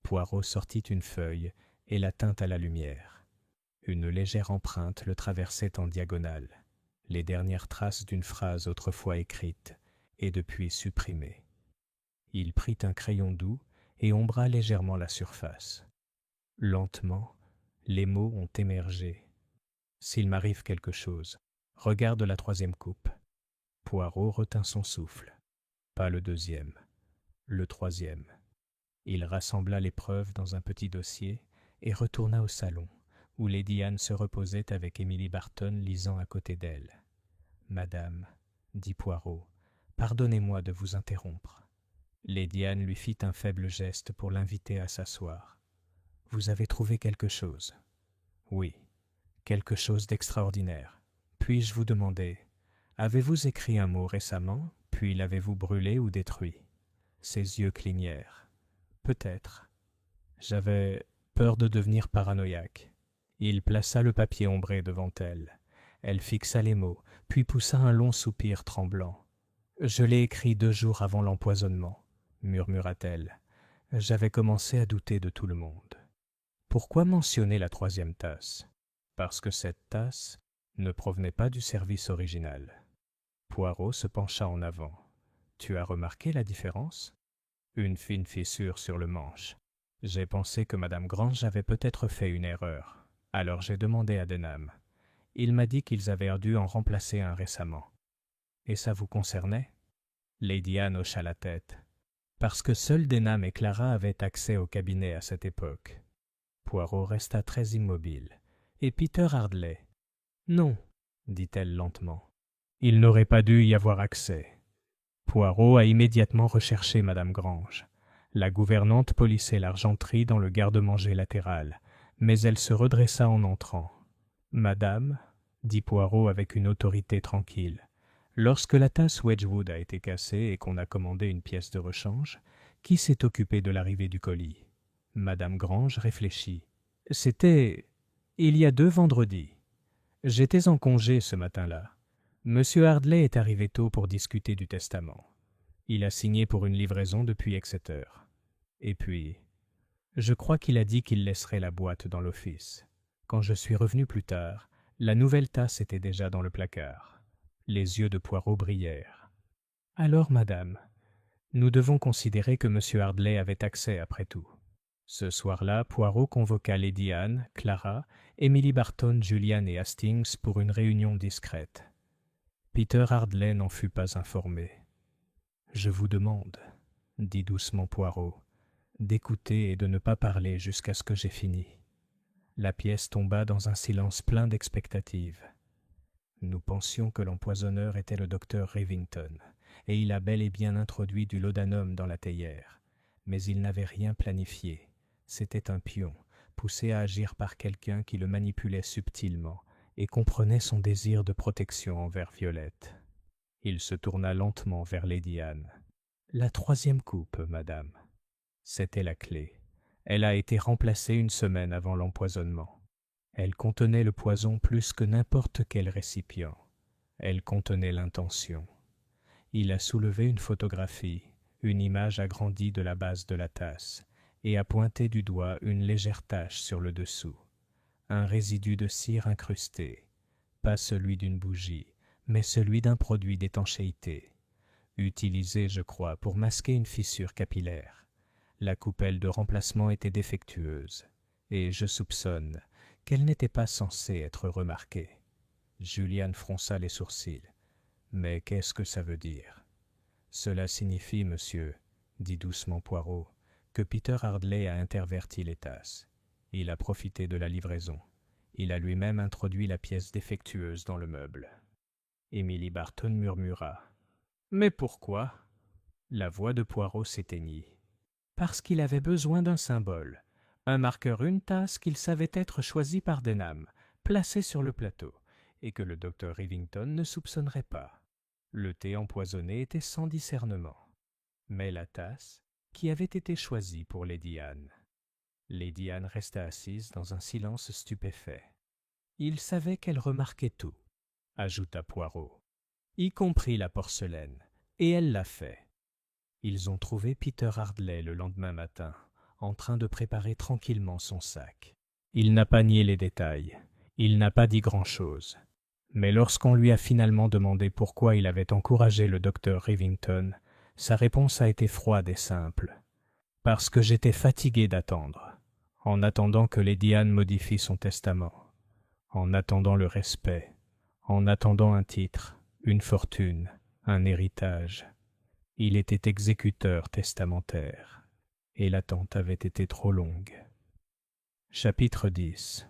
Poirot sortit une feuille et la tint à la lumière. Une légère empreinte le traversait en diagonale, les dernières traces d'une phrase autrefois écrite et depuis supprimée. Il prit un crayon doux et ombra légèrement la surface. Lentement, les mots ont émergé. S'il m'arrive quelque chose, regarde la 3e coupe. Poirot retint son souffle. Pas le 2e, le 3e. Il rassembla les preuves dans un petit dossier et retourna au salon, où Lady Anne se reposait avec Emily Barton lisant à côté d'elle. « Madame, dit Poirot, pardonnez-moi de vous interrompre. » Lady Anne lui fit un faible geste pour l'inviter à s'asseoir. « Vous avez trouvé quelque chose? »« Oui, quelque chose d'extraordinaire. Puis-je vous demander, avez-vous écrit un mot récemment, puis l'avez-vous brûlé ou détruit ?» Ses yeux clignèrent. « Peut-être. J'avais peur de devenir paranoïaque. » Il plaça le papier ombré devant elle. Elle fixa les mots, puis poussa un long soupir tremblant. « Je l'ai écrit 2 jours avant l'empoisonnement, » murmura-t-elle. « J'avais commencé à douter de tout le monde. » Pourquoi mentionner la 3e tasse? Parce que cette tasse ne provenait pas du service original. Poirot se pencha en avant. « Tu as remarqué la différence? » Une fine fissure sur le manche. J'ai pensé que Madame Grange avait peut-être fait une erreur. Alors j'ai demandé à Denham. Il m'a dit qu'ils avaient dû en remplacer un récemment. Et ça vous concernait? Lady Anne hocha la tête. Parce que seuls Denham et Clara avaient accès au cabinet à cette époque. Poirot resta très immobile. Et Peter Hardley? Non, dit-elle lentement. Il n'aurait pas dû y avoir accès. Poirot a immédiatement recherché Madame Grange. La gouvernante polissait l'argenterie dans le garde-manger latéral, mais elle se redressa en entrant. « Madame, dit Poirot avec une autorité tranquille, lorsque la tasse Wedgwood a été cassée et qu'on a commandé une pièce de rechange, qui s'est occupé de l'arrivée du colis? » Madame Grange réfléchit. « C'était il y a 2 vendredis. J'étais en congé ce matin-là. Monsieur Hardley est arrivé tôt pour discuter du testament. Il a signé pour une livraison depuis Exeter. Et puis, je crois qu'il a dit qu'il laisserait la boîte dans l'office. Quand je suis revenu plus tard, la nouvelle tasse était déjà dans le placard. » Les yeux de Poirot brillèrent. « Alors, madame, nous devons considérer que monsieur Hardley avait accès après tout. » Ce soir-là, Poirot convoqua Lady Anne, Clara, Emily Barton, Julian et Hastings pour une réunion discrète. Peter Hardley n'en fut pas informé. « Je vous demande, » dit doucement Poirot, « d'écouter et de ne pas parler jusqu'à ce que j'ai fini. » La pièce tomba dans un silence plein d'expectative. Nous pensions que l'empoisonneur était le docteur Rivington, et il a bel et bien introduit du laudanum dans la théière. Mais il n'avait rien planifié. C'était un pion, poussé à agir par quelqu'un qui le manipulait subtilement et comprenait son désir de protection envers Violette. Il se tourna lentement vers Lady Anne. « La 3e coupe, madame. » C'était la clé. Elle a été remplacée 1 semaine avant l'empoisonnement. Elle contenait le poison plus que n'importe quel récipient. Elle contenait l'intention. Il a soulevé une photographie, une image agrandie de la base de la tasse, et a pointé du doigt une légère tache sur le dessous. Un résidu de cire incrusté, pas celui d'une bougie, mais celui d'un produit d'étanchéité, utilisé, je crois, pour masquer une fissure capillaire. La coupelle de remplacement était défectueuse. et je soupçonne qu'elle n'était pas censée être remarquée. » Julian fronça les sourcils. « Mais qu'est-ce que ça veut dire ?»« Cela signifie, monsieur, dit doucement Poirot, que Peter Hardley a interverti les tasses. Il a profité de la livraison. Il a lui-même introduit la pièce défectueuse dans le meuble. » Emily Barton murmura. « Mais pourquoi ?» La voix de Poirot s'éteignit. « Parce qu'il avait besoin d'un symbole. Un marqueur, une tasse qu'il savait être choisi par Denham, placé sur le plateau, et que le docteur Rivington ne soupçonnerait pas. Le thé empoisonné était sans discernement. Mais la tasse, qui avait été choisie pour Lady Anne. » Lady Anne resta assise dans un silence stupéfait. « Il savait qu'elle remarquait tout, » ajouta Poirot, « y compris la porcelaine, et elle l'a fait. » Ils ont trouvé Peter Hardley le lendemain matin, en train de préparer tranquillement son sac. Il n'a pas nié les détails, il n'a pas dit grand-chose. Mais lorsqu'on lui a finalement demandé pourquoi il avait encouragé le docteur Rivington, sa réponse a été froide et simple. « Parce que j'étais fatigué d'attendre, en attendant que Lady Anne modifie son testament, en attendant le respect, en attendant un titre, une fortune, un héritage. Il était exécuteur testamentaire, et l'attente avait été trop longue. » Chapitre 10.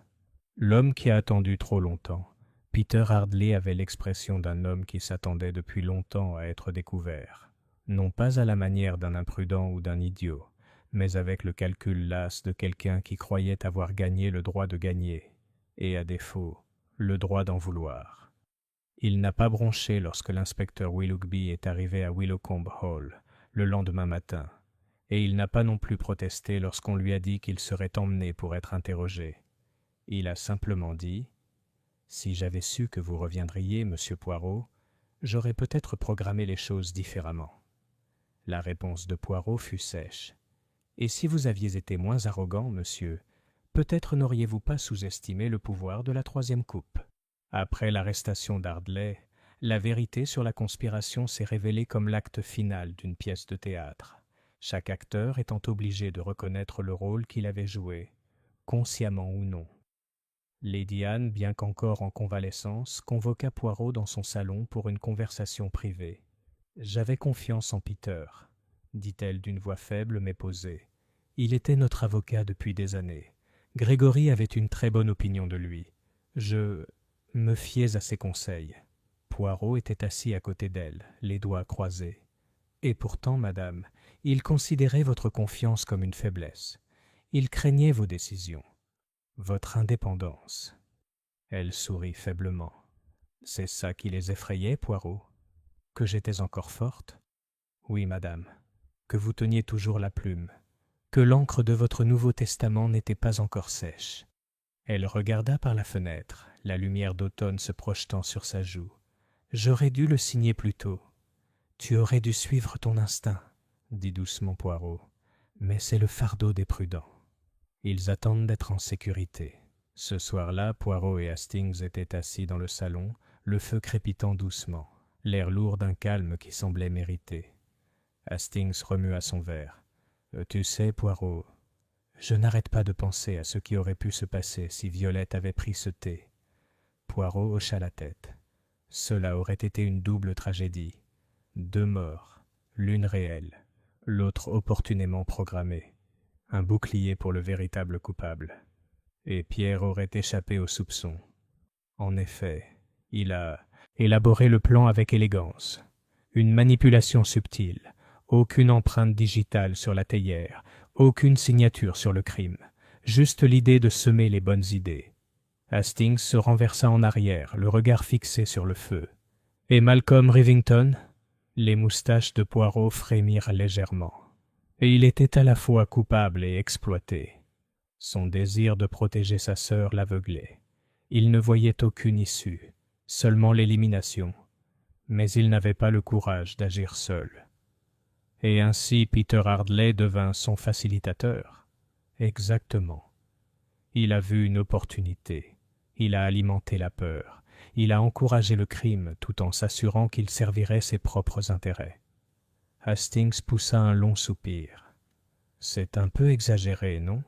L'homme qui a attendu trop longtemps. Peter Hardley avait l'expression d'un homme qui s'attendait depuis longtemps à être découvert, non pas à la manière d'un imprudent ou d'un idiot, mais avec le calcul las de quelqu'un qui croyait avoir gagné le droit de gagner, et à défaut, le droit d'en vouloir. Il n'a pas bronché lorsque l'inspecteur Willoughby est arrivé à Willowcombe Hall le lendemain matin, et il n'a pas non plus protesté lorsqu'on lui a dit qu'il serait emmené pour être interrogé. Il a simplement dit « Si j'avais su que vous reviendriez, monsieur Poirot, j'aurais peut-être programmé les choses différemment. » La réponse de Poirot fut sèche. « Et si vous aviez été moins arrogant, monsieur, peut-être n'auriez-vous pas sous-estimé le pouvoir de la troisième coupe. » Après l'arrestation d'Hardley, la vérité sur la conspiration s'est révélée comme l'acte final d'une pièce de théâtre, chaque acteur étant obligé de reconnaître le rôle qu'il avait joué, consciemment ou non. Lady Anne, bien qu'encore en convalescence, convoqua Poirot dans son salon pour une conversation privée. « J'avais confiance en Peter, » dit-elle d'une voix faible mais posée. « Il était notre avocat depuis des années. Grégory avait une très bonne opinion de lui. Je me fiais à ses conseils. » Poirot était assis à côté d'elle, les doigts croisés. « Et pourtant, madame, il considérait votre confiance comme une faiblesse. Il craignait vos décisions, votre indépendance. » Elle sourit faiblement. « C'est ça qui les effrayait, Poirot? Que j'étais encore forte? » »« Oui, madame. Que vous teniez toujours la plume. Que l'encre de votre Nouveau Testament n'était pas encore sèche. » Elle regarda par la fenêtre, la lumière d'automne se projetant sur sa joue. « J'aurais dû le signer plus tôt. »« Tu aurais dû suivre ton instinct, » dit doucement Poirot. « Mais c'est le fardeau des prudents. Ils attendent d'être en sécurité. » Ce soir-là, Poirot et Hastings étaient assis dans le salon, le feu crépitant doucement, l'air lourd d'un calme qui semblait mérité. Hastings remua son verre. « Tu sais, Poirot, je n'arrête pas de penser à ce qui aurait pu se passer si Violette avait pris ce thé. » Poirot hocha la tête. Cela aurait été une double tragédie. 2 morts, l'une réelle, l'autre opportunément programmée. Un bouclier pour le véritable coupable. Et Pierre aurait échappé aux soupçons. En effet, il a élaboré le plan avec élégance. Une manipulation subtile, aucune empreinte digitale sur la théière, aucune signature sur le crime, juste l'idée de semer les bonnes idées. Hastings se renversa en arrière, le regard fixé sur le feu. « Et Malcolm Rivington ?» Les moustaches de Poirot frémirent légèrement. Et il était à la fois coupable et exploité. Son désir de protéger sa sœur l'aveuglait. Il ne voyait aucune issue, seulement l'élimination. Mais il n'avait pas le courage d'agir seul. Et ainsi Peter Hardley devint son facilitateur. Exactement. Il a vu une opportunité. Il a alimenté la peur. Il a encouragé le crime tout en s'assurant qu'il servirait ses propres intérêts. Hastings poussa un long soupir. « C'est un peu exagéré, non ?»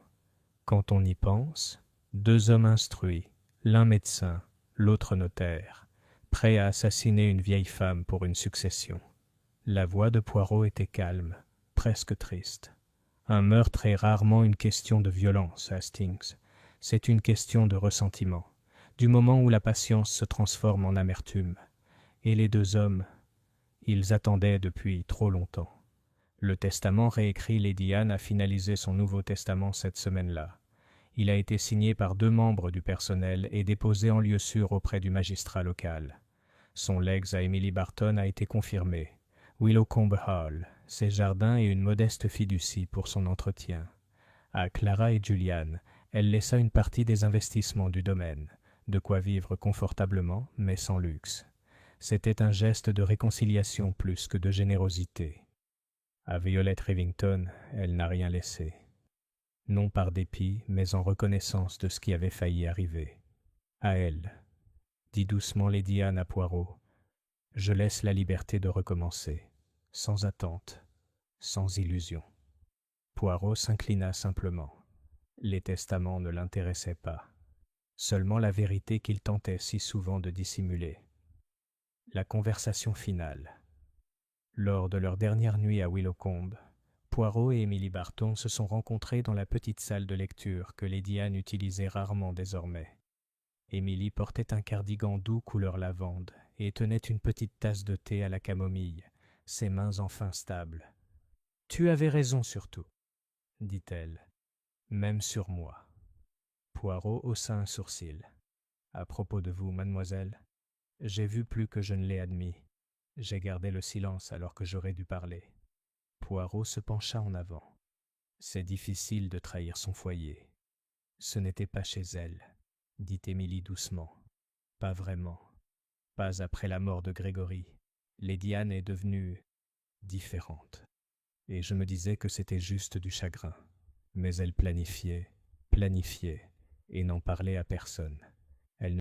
Quand on y pense, deux hommes instruits, l'un médecin, l'autre notaire, prêts à assassiner une vieille femme pour une succession. La voix de Poirot était calme, presque triste. Un meurtre est rarement une question de violence, Hastings. C'est une question de ressentiment, du moment où la patience se transforme en amertume. Et les deux hommes, ils attendaient depuis trop longtemps. Le testament réécrit, Lady Anne a finalisé son nouveau testament cette semaine-là. Il a été signé par 2 membres du personnel et déposé en lieu sûr auprès du magistrat local. Son legs à Emily Barton a été confirmé. Willowcombe Hall, ses jardins et une modeste fiducie pour son entretien. À Clara et Julian, elle laissa une partie des investissements du domaine, de quoi vivre confortablement mais sans luxe. C'était un geste de réconciliation plus que de générosité. À Violet Rivington, elle n'a rien laissé. Non par dépit, mais en reconnaissance de ce qui avait failli arriver. À elle, dit doucement Lady Anne à Poirot, je laisse la liberté de recommencer, sans attente, sans illusion. Poirot s'inclina simplement. Les testaments ne l'intéressaient pas, seulement la vérité qu'il tentait si souvent de dissimuler. La conversation finale. Lors de leur dernière nuit à Willowcombe, Poirot et Emily Barton se sont rencontrés dans la petite salle de lecture que Lady Anne utilisait rarement désormais. Emily portait un cardigan doux couleur lavande et tenait une petite tasse de thé à la camomille, ses mains enfin stables. « Tu avais raison surtout, dit-elle, même sur moi. » Poirot haussa un sourcil. « À propos de vous, mademoiselle, j'ai vu plus que je ne l'ai admis. J'ai gardé le silence alors que j'aurais dû parler. » Poirot se pencha en avant. C'est difficile de trahir son foyer. Ce n'était pas chez elle, dit Émilie doucement. Pas vraiment. Pas après la mort de Grégory. Lady Anne est devenue différente. Et je me disais que c'était juste du chagrin. Mais elle planifiait, et n'en parlait à personne. Elle